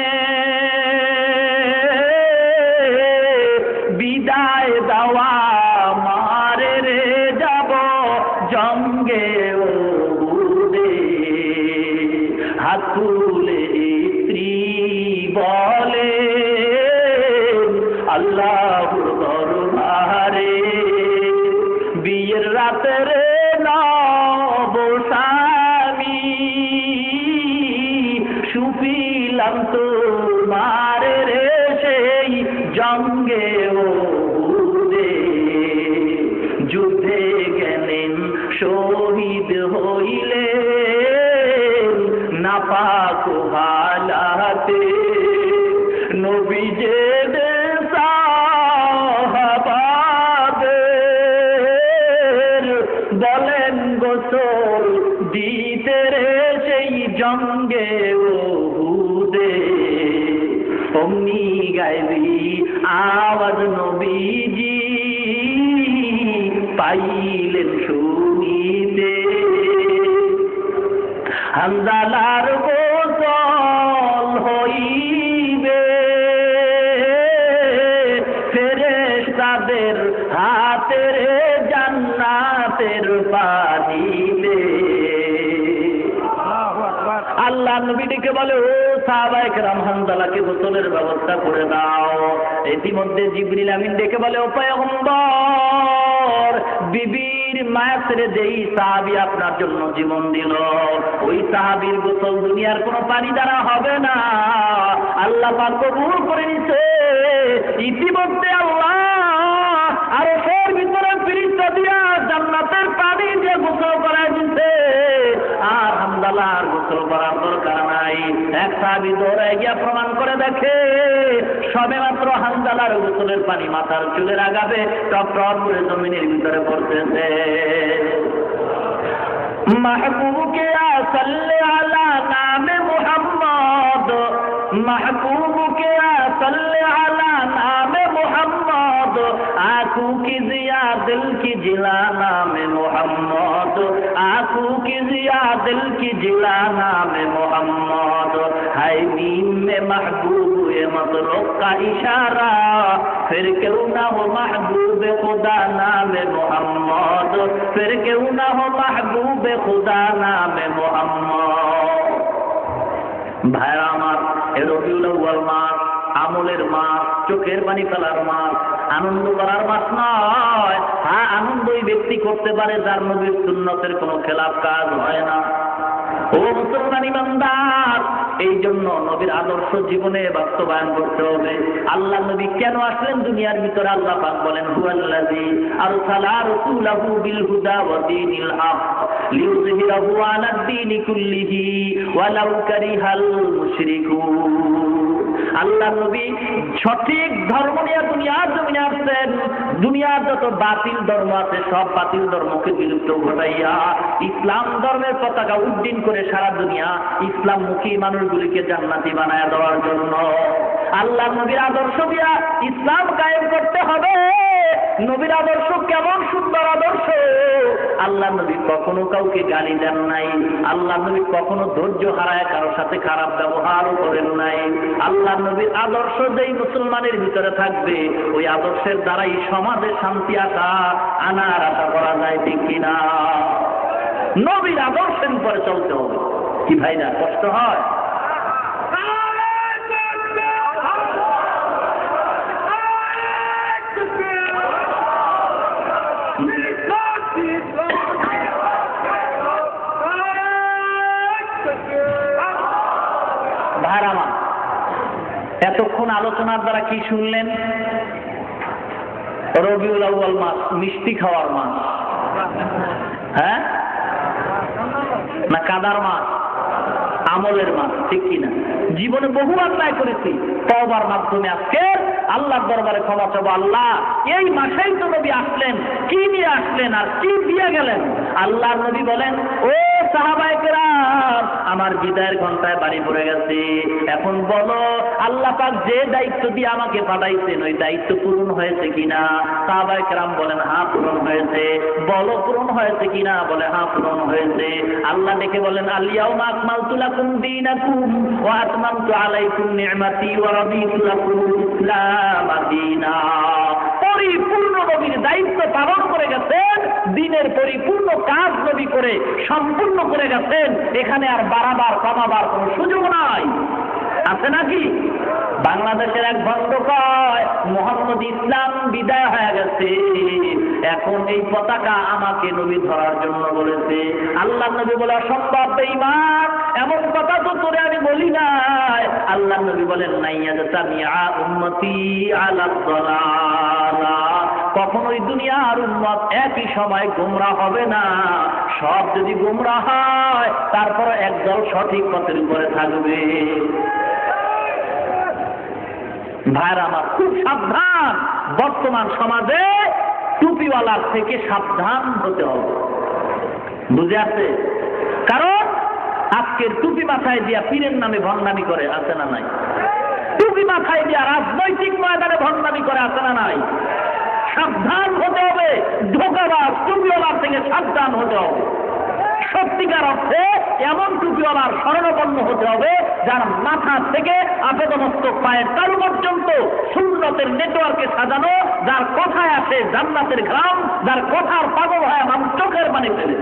বিদায় দেওয়া মারে রে যাব জঙ্গে উহুদে। হাত তুলে স্ত্রী বলে আল্লাহর দরবারে, বিয়ের রাতে রে নব স্বামী, সুফিলাম তোমার রে সেই জঙ্গে উহুদে। যুদ্ধে গেলেন শহীদ হইলেন নাপাক হালাতে, নবী যে সাহাবাদের বলেন গোসল দিতে রে সেই জঙ্গে উহুদে। অমনি গাইবি আওয়াজ নবীজি পাইলেন শুনিতে, হানজালার গোসল হইবে ফেরেশতাদের হাতের জান্নাতের পানিতে। আল্লাহ নবী ডেকে বলে, ও সাহাবায়ে কেরাম হানজালাকে গোসলের ব্যবস্থা করে দাও। ইতিমধ্যে জিবরিল আমিন ডেকে বলে, ও পয়গম্বর, বিবির মায়া ছেড়ে যেই সাহাবী আপনার জন্য জীবন দিল, ওই সাহাবীর গোসল দুনিয়ার কোনো পানি দ্বারা হবে না, আল্লাহ পাক কবুল করে নিছে। ইতিমধ্যে আল্লাহ আরশের ভিতরে ফেরেশতা দিয়া জান্নাতের পানি দিয়ে গোসল করায় দিছে, আর হানজালার গোসল করার দরকার নাই। এক সাহাবী দৌড়ায় গিয়া প্রমাণ করে দেখে, সবে মাত্র হানজালার গোসলের পানি মাথার চুলের আগাবে টপ টপ করে জমিনের ভিতরে পড়তেছে। महबूब के सल्ले अला नामे मुहम्मद, महबूब के सल्ले अला नामे मुहम्मद, आंखों की जिया दिल की जिला नामे मुहम्मद, आंखों की जिया दिल की जिला नामे मुहम्मद, हाय नीम में महबूब ये मतलूब का इशारा, फिर क्यों ना हो महबूब खुदा नाम मोहम्मद, फिर क्यों ना हो महबूब खुदा नाम मोहम्मद। ভাইরা আমার, এ রবিউল আউয়াল মাস আমলের মাস, চোখের পানি ফেলার মাস, আনন্দ করার মাস নয়। হ্যাঁ, আনন্দ ওই ব্যক্তি করতে পারে যার নবীর সুন্নতের কোনো খেলাফ কাজ হয় না। ও মুসলমান ইমানদার, এই জন্য নবীর আদর্শ জীবনে বাস্তবায়ন করতে হবে। আল্লাহ নবী কেন আসলেন দুনিয়ার ভিতরে? আল্লাহ পাক বলেন, হুয়াল্লাযী আরসালা রাসূলাহু বিল হুদা ওয়া দীনিল হক লিইয়ুযহিরাহু আলাদ দীনি কুল্লিহি ওয়ালাউ কারিহাল মুশরিকুন। আল্লাহ নবী সঠিক ধর্ম নিয়ে দুনিয়ার জমিনে আসছেন। দুনিয়ার যত বাতিল ধর্ম আছে সব বাতিল ধর্মকে বিলুপ্ত ঘটাইয়া ইসলাম ধর্মের পতাকা উড্ডীন করে সারা দুনিয়া ইসলামমুখী মানুষগুলিকে জান্নাতি বানায় দেওয়ার জন্য আল্লাহ নবীর আদর্শ দিয়া ইসলাম কায়েম করতে হবে। নবীর আদর্শ কেমন সুন্দর আদর্শ! আল্লাহ নবী কখনো কাউকে গালি দেন নাই। আল্লাহ নবী কখনো ধৈর্য হারায় কারোর সাথে খারাপ ব্যবহারও করেন নাই। আল্লাহ নবীর আদর্শ যেই মুসলমানের ভিতরে থাকবে, ওই আদর্শের দ্বারাই সমাজে শান্তি আনার আশা করা যায়, ঠিক কিনা? নবীর আদর্শের উপরে চলতে হবে। কি ভাই না কষ্ট হয়? ভাইরামা, এতক্ষণ আলোচনার দ্বারা কি শুনলেন? রবিউল আউয়াল মাস মিষ্টি খাওয়ার মাস, হ্যাঁ না কাদার মাস, আমলের মাস, ঠিক কিনা? জীবনে বহু অন্যায় করেছি, তওবার মাধ্যমে আজকে আল্লাহর দরবারে ক্ষমা চাবো। আল্লাহ, এই মাসেই তো নবী আসলেন, কি নিয়ে আসলেন আর কি দিয়ে গেলেন? আল্লাহর নবী বলেন, ও সাহাবায়ে কেরাম, আমার বিদায়ের ঘন্টায় বাড়ি পড়ে গেছে। এখন বলো, আল্লাহ পাক যে দায়িত্ব দিয়ে আমাকে পাঠাইছেন ওই দায়িত্ব পূরণ হয়েছে কিনা? সাহাবায়ে কেরাম বলেন, হ্যাঁ পূরণ হয়েছে। বলো পূরণ হয়েছে কিনা? বলে হ্যাঁ পূরণ হয়েছে। আল্লাহ ডেকে বলেন, আল ইয়াউমা আকমালতু লাকুম দীনাকুম ওয়া আতমামতু আলাইকুম নি'মাতি ওয়া রাদিতু লাকুমুল ইসলাম দীনা। পরিপূর্ণ নবীর দায়িত্ব পালন করে গেছেন, দিনের পরিপূর্ণ কাজ নবী করে সম্পূর্ণ করে গেছেন। এখানে আর বাড়াবার কমাবার কোনো সুযোগ নাই, আছে নাকি? বাংলাদেশের এক ভণ্ড কয়, মোহাম্মদ ইসলাম বিদায় হয়ে গেছে, এখন এই পতাকা আমাকে নবী ধরার জন্য বলেছে। আল্লাহ নবী বলে, অসম্ভব বেঈমান, এমন কথা তো তোরে আমি বলি নাই। আল্লাহ নবী বলেন, নাইয়াজতামিআ উম্মতি আলা দালালা, কখনোই দুনিয়ার উম্মত একই সময় গোমরাহ হবে না। সব যদি গোমরাহ হয়, তারপর একদল সঠিক পথের উপরে থাকবে। ভাইরা আমার, খুব সাবধান। বর্তমান সমাজে টুপিওয়ালার থেকে সাবধান হতে হবে, বুঝে আছে? কারণ আজকের টুপি মাথায় দিয়া পীরের নামে ভণ্ডামি করে, আছে না নাই? টুপি মাথায় দিয়া রাজনৈতিক ময়দানে ভণ্ডামি করে, আছে না নাই? সাবধান হতে হবে। ধোঁকাবাজ টুপিওয়ালার থেকে সাবধান হতে হবে। সত্যিকার অর্থে এমন টুপিওয়ালার শরণাপন্ন হতে হবে যার মাথা থেকে আপাদমস্তক পায়ের তালু পর্যন্ত সুন্নতের নেটওয়ার্কে সাজানো, যার কথায় আসে জান্নাতের ঘ্রাণ, যার কথার পাগল হয় মানুষ চোখের পানি ফেলে।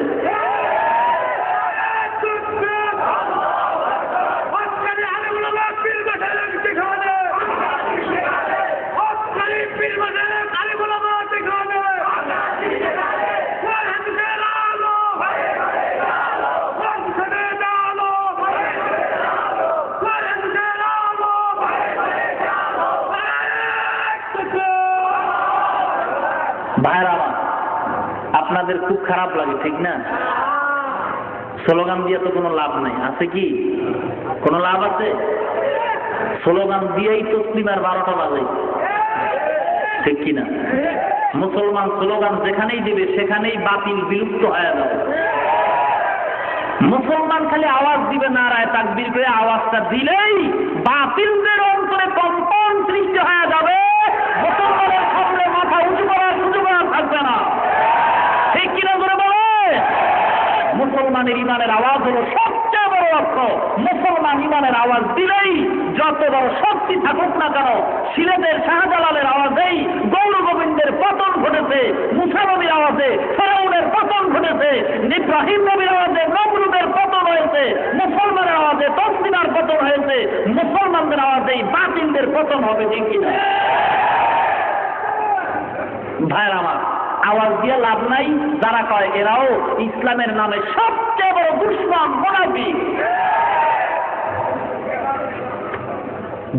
ভাইরা, আপনাদের খুব খারাপ লাগে, ঠিক না? স্লোগান দিয়ে তো কোনো লাভ নাই, আছে কি? কোনো লাভ আছে? স্লোগান দিয়েই তসলিমার 12টা বাজে, ঠিক কিনা? মুসলমান স্লোগান যেখানেই দিবে সেখানেই বাতিল বিলুপ্ত হয়ে যাবে। মুসলমান খালি আওয়াজ দিবে, নারায়ে তাকবীর করে আওয়াজটা দিলেই বাতিলদের অন্তরে কম্পন সৃষ্টি হয়ে যাবে। মুসলমানের সামনে মাথা উঁচু করার সুযোগ থাকবে না, ঠিক কিনা করে বলে? মুসলমানের ইমানের আওয়াজ হলো সবচেয়ে বড় অস্ত্র। মুসলমান ইমানের আওয়াজ দিলেই যত বড় শত্রু শক্তি থাকুক না কেন, সিলেটের শাহজালালের আওয়াজেই গৌর গোবিন্দের পতন ঘটেছে, মুসা নবীর আওয়াজে ফেরাউনের পতন ঘটেছে, ইব্রাহিম নবীর আওয়াজে নমরুদের পতন হয়েছে, মুসলমানের আওয়াজে তসলিমার পতন হয়েছে, মুসলমানদের আওয়াজেই বাতিলদের পতন হবে, ঠিক কিনা? ভাইয়ের আমার, আওয়াজ দিয়ে লাভ নাই। যারা কয় এরাও ইসলামের নামে সবচেয়ে বড় দুশমন, মুনাফিক।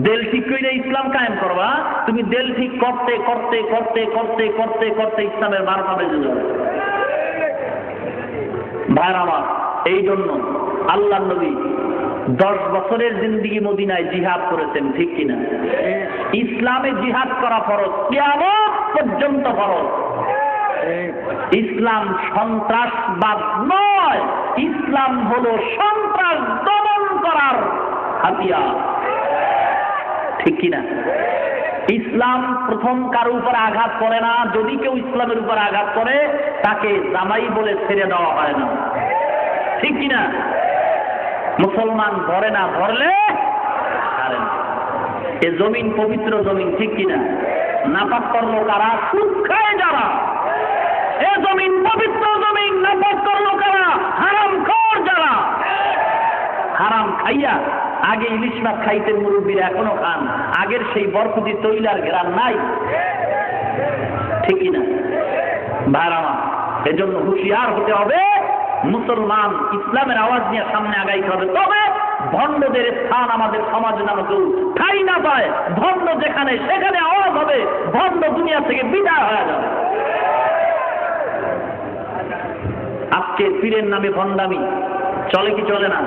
দিল ঠিক করে ইসলাম কায়েম করবা, তুমি দিল ঠিক করতে করতে করতে করতে করতে করতে ইসলামের 12টা বেজে যাবে। ভাইয়ের আমার, এই জন্য আল্লাহ নবী 10 বছরের জিন্দেগি মদিনায় জিহাদ করেছেন, ঠিক কিনা? ইসলামে জিহাদ করা ফরজ, কিয়ামত পর্যন্ত ফরজ। ইসলাম সন্ত্রাসবাদ নয়, ইসলাম হলো সন্ত্রাস দমন করার হাতিয়ার, ঠিক কিনা? ইসলাম প্রথম কারো উপর আঘাত করে না। যদি কেউ ইসলামের উপর আঘাত করে তাকে জামাই বলে ছেড়ে দেওয়া হয় না, ঠিক কিনা? মুসলমান ধরে না, ধরলে ছাড়ে না। এ জমিন পবিত্র জমিন, ঠিক কিনা? নাপাক করলো কারা? সুদ খায় যারা। এ জমিন পবিত্র জমিন, নাপাক করলো কারা? হারাম খোর যারা। হারাম খাইয়া আগে ইলিশ মাছ খাইতেন মুরব্বীরা, এখনো খান, আগের সেই বরফদি তৈলার ঘেরান নাই, ঠিক কিনা? ভাইরামা, এজন্য হুঁশিয়ার হতে হবে। মুসলমান ইসলামের আওয়াজ নিয়ে সামনে আগাইতে হবে। তবে ভণ্ডদের স্থান আমাদের সমাজে যেন কেউ ঠাই না পায়। ভণ্ড যেখানে সেখানে আওয়াজ হবে, ভণ্ড দুনিয়া থেকে বিদায় হয়ে যাবে। আজকে পীরের নামে ভণ্ডামি চলে কি চলে না?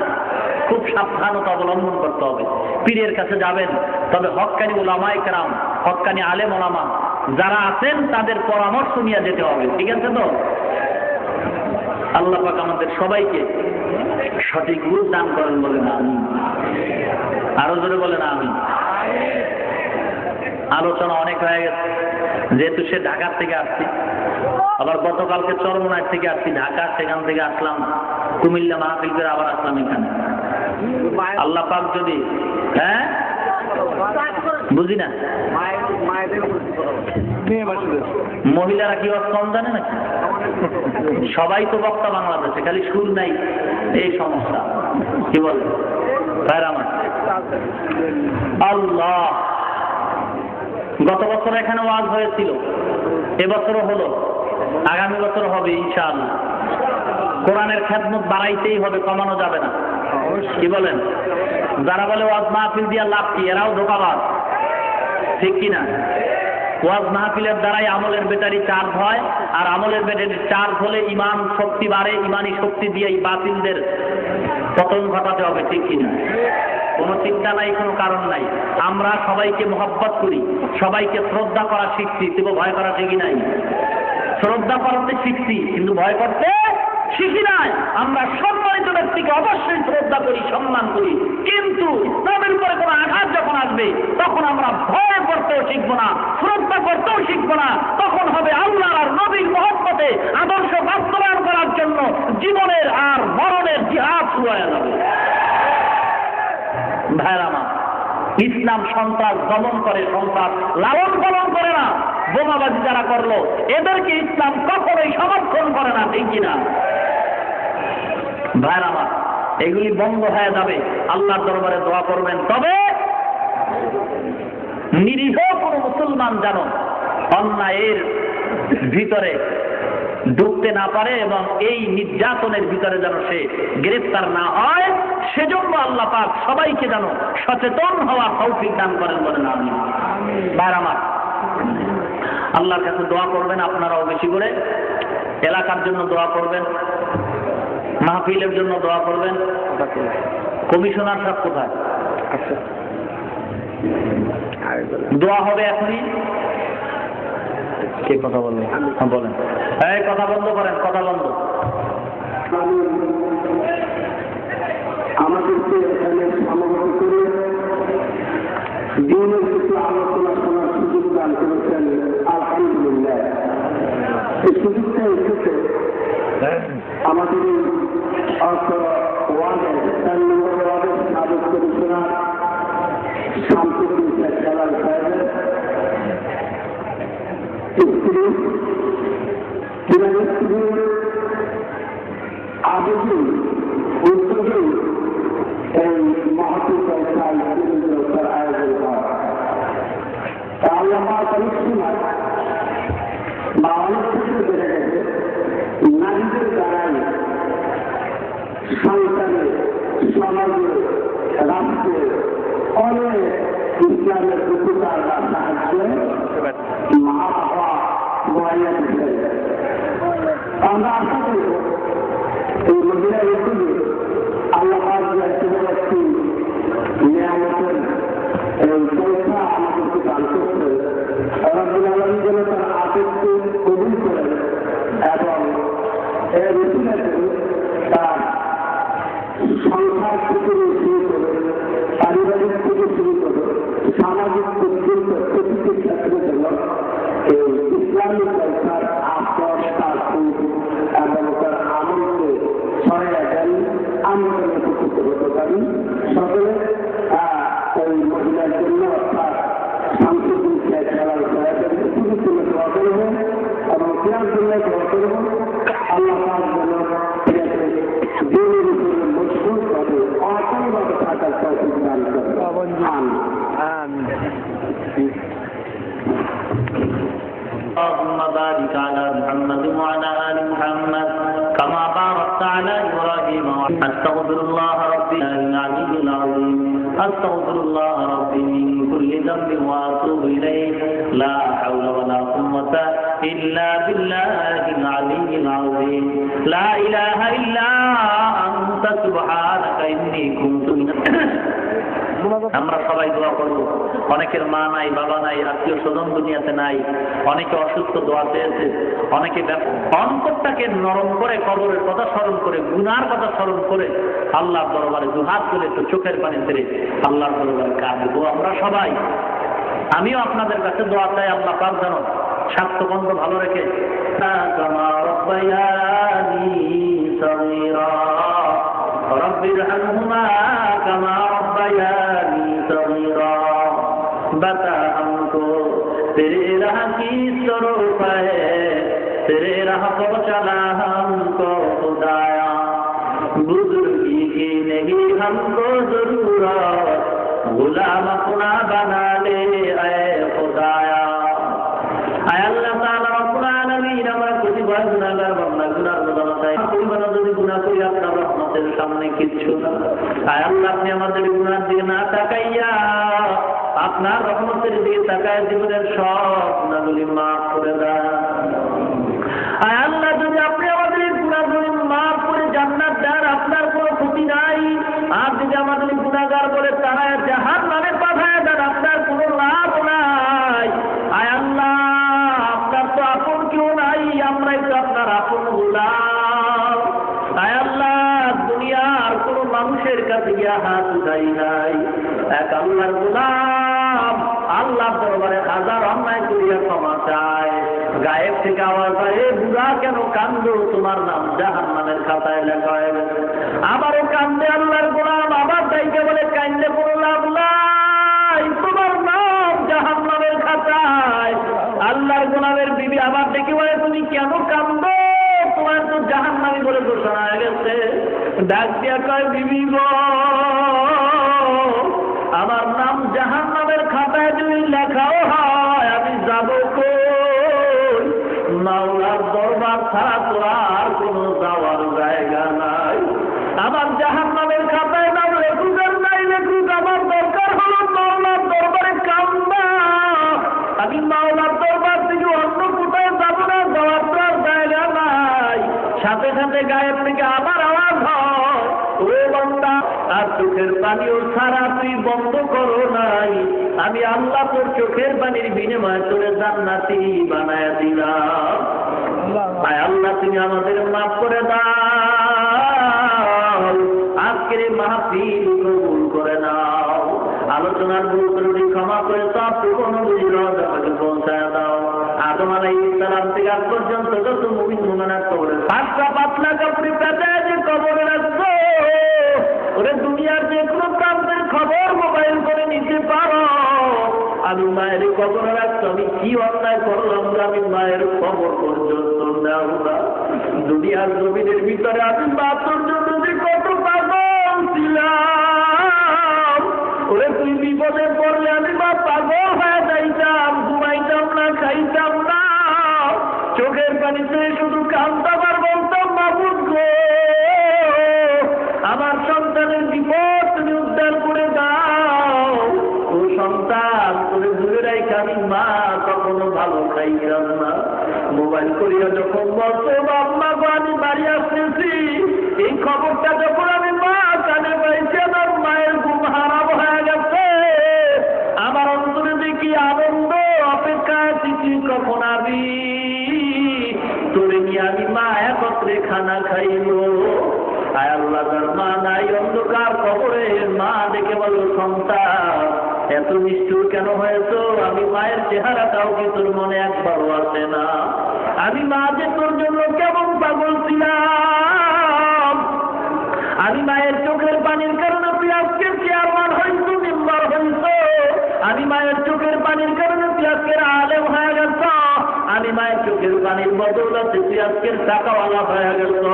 খুব সাবধানতা অবলম্বন করতে হবে। পীরের কাছে যাবেন, তবে হক্কানি উলামায়ে কেরাম, হক্কানি আলেম ওলামা যারা আছেন তাদের পরামর্শ নিয়ে যেতে হবে, ঠিক আছে তো? আল্লাহ পাক আমাদের সবাইকে সঠিক বুঝ দান করেন, বলেন আমিন। আরো জোরে বলেন আমিন। আলোচনা অনেক হয়ে গেছে, যেহেতু সে ঢাকার থেকে আসছি, আবার গতকালকে চরমনায় থেকে আসছি ঢাকা, সেখান থেকে আসলাম কুমিল্লা মাহফিল করে, আবার আসলাম এখানে। আল্লাহ পাক যদি, হ্যাঁ বুঝি না, মহিলারা কি কম জানে নাকি? সবাই তো বক্তা বাংলাদেশে, খালি সুর নাই, এই সমস্যা। কি বলে ভাইরা আমার? আল্লাহ, গত বছর এখানে ওয়াজ হয়েছিল, এবছরও হলো, আগামী বছর হবে ইনশাআল্লাহ। কোরআনের খেদমত বাড়াইতেই হবে, কমানো যাবে না। কি বলেন? যারা বলে ওয়াজ মাহফিল দিয়া লাভ কি, এরাও ধোঁকাবাজ, ঠিক কিনা? ওয়াজ মাহফিলের দ্বারাই আমলের ব্যাটারি চার্জ হয়, আর আমলের ব্যাটারি চার্জ হলে ইমান শক্তি বাড়ে, ইমানি শক্তি দিয়ে এই বাতিলদের পতন ঘটাতে হবে, ঠিক কিনা? কোনো চিন্তা নাই, কোনো কারণ নাই। আমরা সবাইকে মহব্বত করি, সবাইকে শ্রদ্ধা করা শিখছি, তবু ভয় করা শিখি নাই। শ্রদ্ধা করতে শিখছি, কিন্তু ভয় করতে শিখি নাই। আমরা সম্মানিত ব্যক্তিকে অবশ্যই শ্রদ্ধা করি, সম্মান করি, কিন্তু ইসলামের উপরে কোনো আঘাত যখন আসবে তখন আমরা ভয় করতেও শিখবো না, শ্রদ্ধা করতেও শিখবো না। তখন হবে আল্লাহ আর নবীর মহব্বতে আদর্শ বাস্তবায়ন করার জন্য জীবনের আর মরণের জিহাদ শুরু হয়ে যাবে। ভাইরা মা, ইসলাম সন্ত্রাস দমন করে, সন্ত্রাস লালন পালন করে না। বোমাবাজি যারা করলো, এদেরকে ইসলাম কখনোই সমর্থন করে না, ঠিক কিনা? ভাইরা মা, এগুলি বন্ধ হয়ে যাবে। আল্লাহর দরবারে দোয়া করবেন। তবে নিরীহ কোনো মুসলমান যেন অন্যায়ের ভিতরে ঢুকতে না পারে এবং এই নির্যাতনের ভিতরে যেন সে গ্রেফতার না হয়, সেজন্য আল্লাহ পাক সবাইকে যেন সচেতন হওয়ার তৌফিক দান করেন, বলেন আমিন। ভাইরা মা, আল্লাহর কাছে দোয়া করবেন, আপনারাও বেশি করে এলাকার জন্য দোয়া করবেন, মাহফিলের জন্য দোয়া করবেন। কমিশনার সাহেব কোথায়? দোয়া হবে এখনই। কে কথা বলবেন? বলেন। এই কথা বন্ধ করেন, কথা বন্ধ। আমাদেরকে এখানে সমবেত করে দিনের কিছু আলোচনা শোনার সুযোগ দান করেছেন, আলহামদুলিল্লাহ। এই সুযোগটা এসেছে আমাদের ওয়ার্ডের 4 নম্বর ওয়ার্ডের সাবেক কমিশনার শামসুদ্দিন দিনাজপুরের আবেদন উদ্যোগে এই মহাপুর জলসায় জলসার আয়োজন করা। আল্লাহ অনেক সময় বা অনেক কিছু বেড়ে গেছে নারীদের দ্বারাই সংসারে সমাজে রাষ্ট্রে অনেক ইসলামের উপকার বা সাহায্যে মা বাবা বয়াইয়া দিতে। আমরা আশা করব এই মহিলা উদ্যোগে আল্লাহ একটি নিয়ামতের এই সংস্থা আমাদেরকে দান করতে রব্বুল আলামিন যেন তার আদেশকে কবুল করেন এবং এর উচিলাতে তার সংসার থেকে শুরু করে পারিবারিক থেকে শুরু করে সামাজিক পর্যন্ত প্রতিটি ক্ষেত্রে যেন এই ইসলামিক সংস্থার আশ্রয় তার এবং তার আমলকে ছড়াইয়া দেন, আমরা যেন উপকৃত হতে পারি। সকলে ওই মহিলার জন্য অর্থাৎ সাংস্কৃতিক খেলার উপকৃত দোয়া করব এবং ক্রীড়ার জন্য দোয়া করব। আল্লাহ তার জন্য দিনের উপরে মজবুত হবে অচলভাবে থাকার তৌফিক দান করবেন। اللهم بارك على محمد وعلى آل محمد كما باركت على إبراهيم. أستغفر الله ربي العلي العظيم، أستغفر الله ربي من كل ذنب وأتوب إليه، لا حول ولا قوة إلا بالله العلي العظيم، لا إله إلا أنت سبحانك إني كنت من আমরা সবাই দোয়া করব। অনেকের মা নাই, বাবা নাই, আত্মীয় স্বজন দুনিয়াতে নাই, অনেকে অসুস্থ, দোয়া পেয়েছে, অনেকে অন্তরটাকে নরম করে কবরের কথা স্মরণ করে, গুনার কথা স্মরণ করে আল্লাহর দরবারে দুহাত তুলে একটু চোখের পানি ছেড়ে আল্লাহর দরবারে কাঁদবো আমরা সবাই। আমিও আপনাদের কাছে দোয়া চাই, আল্লাহ পাক যেন স্বাস্থ্যবন্ধ ভালো রেখে رب ارحمهما كما ربياني صغيرا बता हमको तेरे राह की स्वरूप है, तेरे राह को चला हमको खुदाया, बुजुर्गी की नहीं हमको जरूरत, गुलाम अपना बना ले ऐ खुदाया। आय अल्लाह ताआला रब्बुल आलामीन আমরা প্রতিবার গুনাহগার বান্দা, গুনার বদলায় পরিমাণে যদি গুনাহ করি আপনার রহমতের সামনে কিচ্ছু না। আয় আল্লাহ আপনি আমাদের গুনার দিকে না তাকাইয়া আপনার রহমতের দিকে তাকায় জীবনের সব গুনাহগুলি মাফ করে দেন। আয় আল্লাহ যদি আপনি আমাদের গুনাহগুলি মাফ করে জান্নাত দেন আপনার কোনো ক্ষতি নাই, আর যদি আমাদের গুনাহগার বলে তারা জাহান্নামে পাঠায় দেন আপনার কোনো লাভ নাই। আয় আল্লাহ আপনার তো আপন কেউ নাই, আমরাই তো আপনার আপন গোলাম। আয় আল্লাহ দুনিয়ার কোন মানুষের কাছে গিয়া হাত উঠাই নাই, এক আল্লাহর গোলাম আল্লাহর দরবারে হাজার অন্যায় করিয়া ক্ষমা চায়। গায়েব থেকে আওয়াজ হয়, এ বুড়া কেন কান্দো, তোমার নাম জাহান্নামের খাতায় লেখা হয়ে গেছে। আবারও কান্দে আল্লাহর গোলাম, আবার তাইকে বলে কান্দে কোনো লাভ নাই, তোমার নাম জাহান্নামের খাতায়। আল্লাহর গোলামের বিবি আবার ডেকে বলে, তুমি কেন কান্দো, তোমার তো জাহান্নামী বলে ঘোষণা হয়ে গেছে। ডাক দিয়া কয়, বিবি গো আমার নাম জাহান্নামের খাতায় যদি লেখাও হয় আমি যাব কই, মাওলার দরবার ছাড়া তো আর কোন যাওয়ার জায়গা নাই। আমার জাহান্নামের খাতায় নাম লেখুক আর নাই লেখুক, আমার দরকার হলো মাওলার দরবারে কান্দা। আমি মাওলার দরবার থেকে অন্য কোথায় যাব না, যাওয়ার তো আর জায়গা নাই। সাথে সাথে গায়েব থেকে আবার আওয়াজ হয়, ও বান্দা আর চোখের পানিও ছাড়া তুই বন্ধ করো নাই, আমি আল্লাহ তোর চোখের পানির বিনিময়ে তোরে জান্নাতি বানায় দিলাম। আয় আল্লাহ তুমি আমাদের মাফ করে দাও, আজকের এই মাহফিল কবুল করে নাও, আলোচনার ভুল ত্রুটি ক্ষমা করে সব পুরনো বুঝির আমাকে পৌঁছায় দাও। আদম আলাইহিস সালাম থেকে আজ পর্যন্ত যত মুমিন মুমিনাত কবরে পাঁচটা পাতলা কাপড়ে পেঁচায় যে কবরে রাখছো, ওরে দুনিয়ার যে কোনো প্রান্তের খবর মোবাইল করে নিতে পারো। আমি মায়ের কবরে রাখছো, আমি কি অন্যায় করলাম যে আমি মায়ের খবর পর্যন্ত নেব না? দুনিয়ার জমিনের ভিতরে আমি বাচ্চার জন্য যে কত পাগল ছিলাম, ওরে তুই বিপদে পড়লে আমি মা পাগল হয়ে যাইতাম, ঘুমাইতাম না, খাইতাম না, চোখের পানিতে শুধু কাঁদতাম আর বলতাম মাবুদ গো, আমার সন্তানের বিপদ তুমি উদ্ধার করে দাও। ও সন্তান তোরে দূরে রাইখা আমি মা কখনো ভালো খাইতাম না। মোবাইল করিয়া যখন বলতো বাবা গো আমি বাড়ি আসতেছি, এই খবরটা যখন আমি মা কানে পাইছি আমার মায়ের ঘুম হারাম হয়ে গেছে। আমার অন্তরে দেখি আনন্দ, অপেক্ষা আছি কখন আমি তোরে নিয়ে আমি মা একত্রে খানা খাইব। আয় আল্লাহ, তার মা নাই অন্ধকার কবরে, মা দেখে বলো সন্তান এত নিষ্ঠুর কেন হয়েছো? আমি মায়ের চেহারাটাও কি তোর মনে একবারও আসে না? আমি মা যে তোর জন্য কেমন পাগল ছিলাম। আমি মায়ের চোখের পানির কারণে তুই আজকে চেয়ারম্যান হইছো, মেম্বার হইছো। আমি মায়ের চোখের পানির কারণে তুই আজকের আলেম হয়ে গেছ। আমি মায়ের চোখের পানির বদৌলতে তুই আজকের টাকাওয়ালা হয়ে গেছ।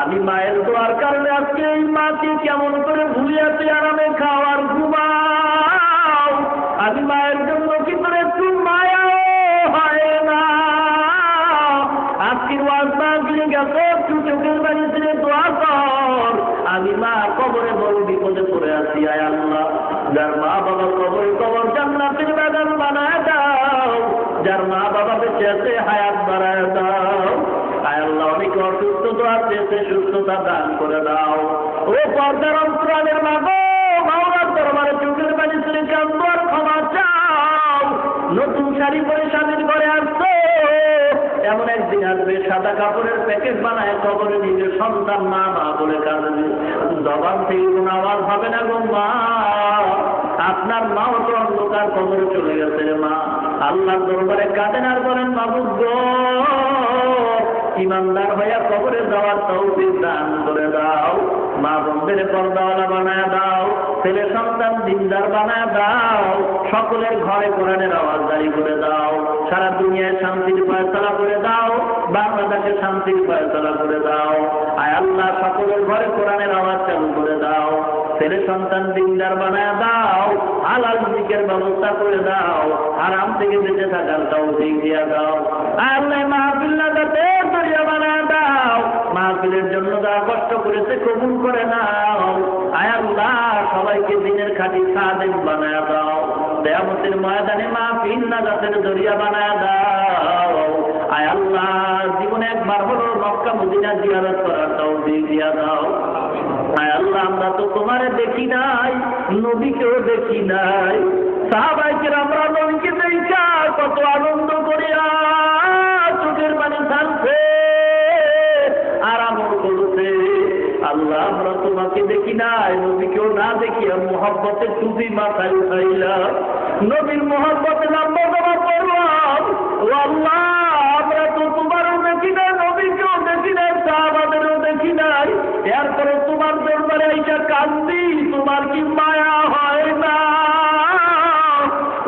আমি মায়ের দোয়ার কারণে আজকে এই মাকে কেমন করে ভুলিয়া তুই আরামে খাওয়ার ঘুমাও। আমি মায়ের জন্য কি করে তুই মায়া হয় না? আজকের ওয়াজ না গিয়ে গেছে, তুই চোখের পানি ছেড়ে দোয়া কর। আমি মা কবরে বড় বিপদে পড়ে আছি। আয় আল্লাহ, যার মা বাবা কবর কবর জান্নাতের বাগান বানায় দাও, যার মা বাবা বেঁচে আছে হায়াত বাড়ায় দাও। আয় আল্লাহ, অনেকে অসুস্থতা আছে, সে সুস্থতা দান করে দাও। ও পর্দার অন্তরালের মা গো, মাওলার দরবারে চোখের পানি ছেড়ে কাঁদো আর ক্ষমা চাও। নতুন শাড়ি পরে স্বামীর ঘরে আসছো, এমন একদিন আসবে সাদা কাপড়ের প্যাকেট বানায় কবরে নিজের সন্তান মা মা বলে কাঁদবে, জবান থেকে কোনো আওয়াজ হবে না গো মা। আপনার মাও তো অন্ধকার কবরে চলে গেছে রে মা। আল্লাহর দরবারে কাঁদেন আর বলেন মাবুদ গো, ইমানদার হইয়া কবরে যাওয়ার তৌফিক দান করে দাও। মা বোনদের পর্দাওয়ালা বানায় দাও, ছেলে সন্তান দিনদার বানায় দাও। সকলের ঘরে কোরআনের আওয়াজ জারি করে দাও। সারা দুনিয়ায় শান্তির ফয়সালা করে দাও, বাংলাদেশে শান্তির ফয়সালা করে দাও। আয় আল্লাহ, সকলের ঘরে কোরআনের আওয়াজ চালু করে দাও। ছেলে সন্তান দিনদার বানায় দাও, হালাল রিজিকের ব্যবস্থা করে দাও, আরাম থেকে বেঁচে থাকার তৌফিক দিয়ে দাও। আল্লাহ মাহফিল নাজাতে দরিয়া বানায় দাও। মাহফিলের জন্য যারা কষ্ট করেছে কবুল করে নাও। আয় আল্লাহ, সবাইকে দিনের খাঁটি সাদেক বানায় দাও। কিয়ামতের ময়দানে মাহফিল নাজাতের দরিয়া বানায় দাও। আয় আল্লাহ, জীবনে একবার হলো মক্কা মদিনা জিয়ারত করার তৌফিক দিয়ে দাও। আয় আল্লাহ, আমরা তো তোমারে দেখি নাই, নবীকেও দেখি নাই। সাহাবায়ে আমরা নবীকে দেখা কত আনন্দ করিয়া চোখের পানি ঢালছে আর আমল করছে। আল্লাহ, আমরা তোমাকে দেখি নাই, নবীকেও না দেখিয়া মোহাব্বতের টুপি মাথায় উঠাইলাম, নবীর মোহাব্বতে লম্বা জমা করলাম। ও আল্লাহ, আমরা তো তোমারও দেখি নাই, নবীকেও দেখি নাই, সাহাবাদেরও দেখি নাই। এরপরে তোমার দরবারে আইসা কান্দি, তোমার কি মায়া হয় না?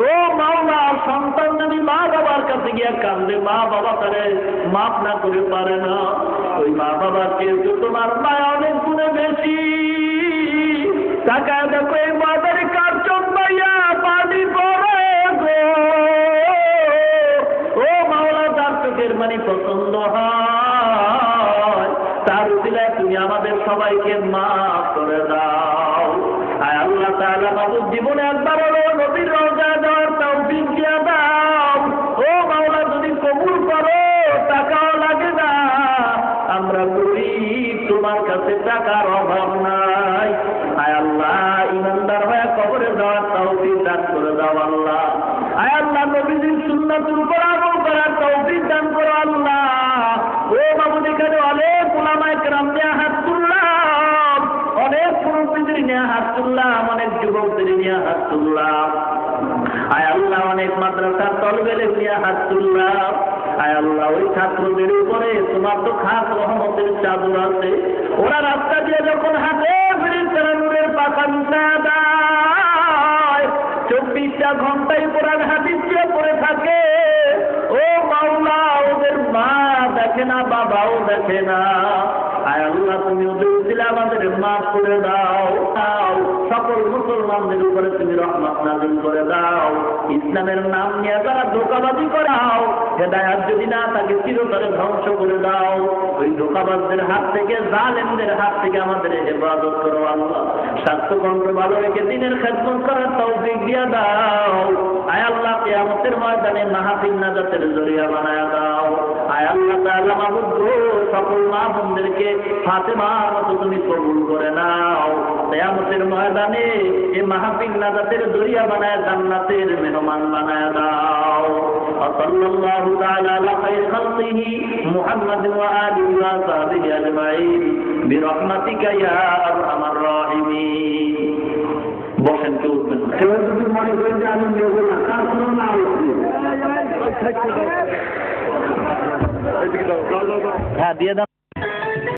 ও মাওলা, সন্তান যদি মা বাবার কাছে গিয়া কান্দে, মা বাবা তারে মাফ না করে পারে না। ওই মা বাবার চেয়ে তোমার মায়া অনেক গুণে বেশি। তাকায় দেখো এই মাদারি কার চোখ পাইয়া পানি পড়ে গো। ও মাওলা, তার চোখের মানে পছন্দ হয়, তার উসিলায় তুমি আমাদের সবাইকে মাফ করে দাও। আয় আল্লাহ তাআলা, মাবুদ জীবনে একবার হলো নবীর রওজা যাওয়ার তৌফিক দিয়ে দাও। ও মাওলা, যদি কবুল করো টাকাও লাগে না, আমরা গরিব, তোমার কাছে টাকার অভাব নাই। আয় আল্লাহ, ইমানদার হয়ে কবরে যাওয়ার তৌফিক দান করে দাও আল্লাহ। আয় আল্লাহ, নবীজির সুন্নাতের উপর আমল করার তৌফিক দান করো আল্লাহ। ও মাবুদ, এখানে অনেক উলামায়ে কেরাম নিয়ে হাত তুললাম, অনেক মুরব্বিদের নিয়ে হাত তুললাম, অনেক যুবকদের নিয়ে হাত তুললাম। আয় আল্লাহ, অনেক মাদ্রাসার তলবেলে নিয়ে হাত তুললাম। আয় আল্লাহ, ওই ছাত্রদের উপরে তোমার তো খাস রহমতের চাদর আছে। ওরা রাস্তা দিয়ে যখন হাঁটে, ফেরেশতারা নূরের পাখা মিশায় দেয়। 24টা ঘন্টায় কোরআন হাদিস দিয়ে পড়ে থাকে। দেখে না, বাবাও দেখে না। আয় আল্লাহ, তুমি ওদের উসিলা আমাদের মাফ করে দাও। সকল মুসলমানদের উপরে তুমি রহমত নাযিল করে দাও। ইসলামের নাম নিয়ে যারা ধোঁকাবাজি করাও, হেদায়েত যদি না থাকে চিরতরে ধ্বংস করে দাও। ওই ধোঁকাবাজদের হাত থেকে, জালেমদের হাত থেকে আমাদের হেফাজত করো আল্লাহ। স্বাস্থ্যকন্ত্র ভালো রেখে দিনের খেদমত করার তৌফিক দিয়ে দাও। আয় আল্লাহ, কিয়ামতের ময়দানে মাহফিল নাজাতের জরিয়া বানায়া দাও। আয় আল্লাহ তাআলা মাবুদ গো, সকল মা বোনদেরকে ফাতেমার মতো তুমি কবুল করে নাও। কিয়ামতের ময়দানে এই মাহফিল নাজাতের জরিয়া বানায়া জান্নাতের মেহমান বানায়া দাও। সাল্লাল্লাহু তাআলা আলা খায়রি খালকিহি মুহাম্মাদিন ওয়া আলিহি ওয়া সাহবিহি আজমাইন বিরহমাতিকা ইয়া আরহামার রাহিমিন।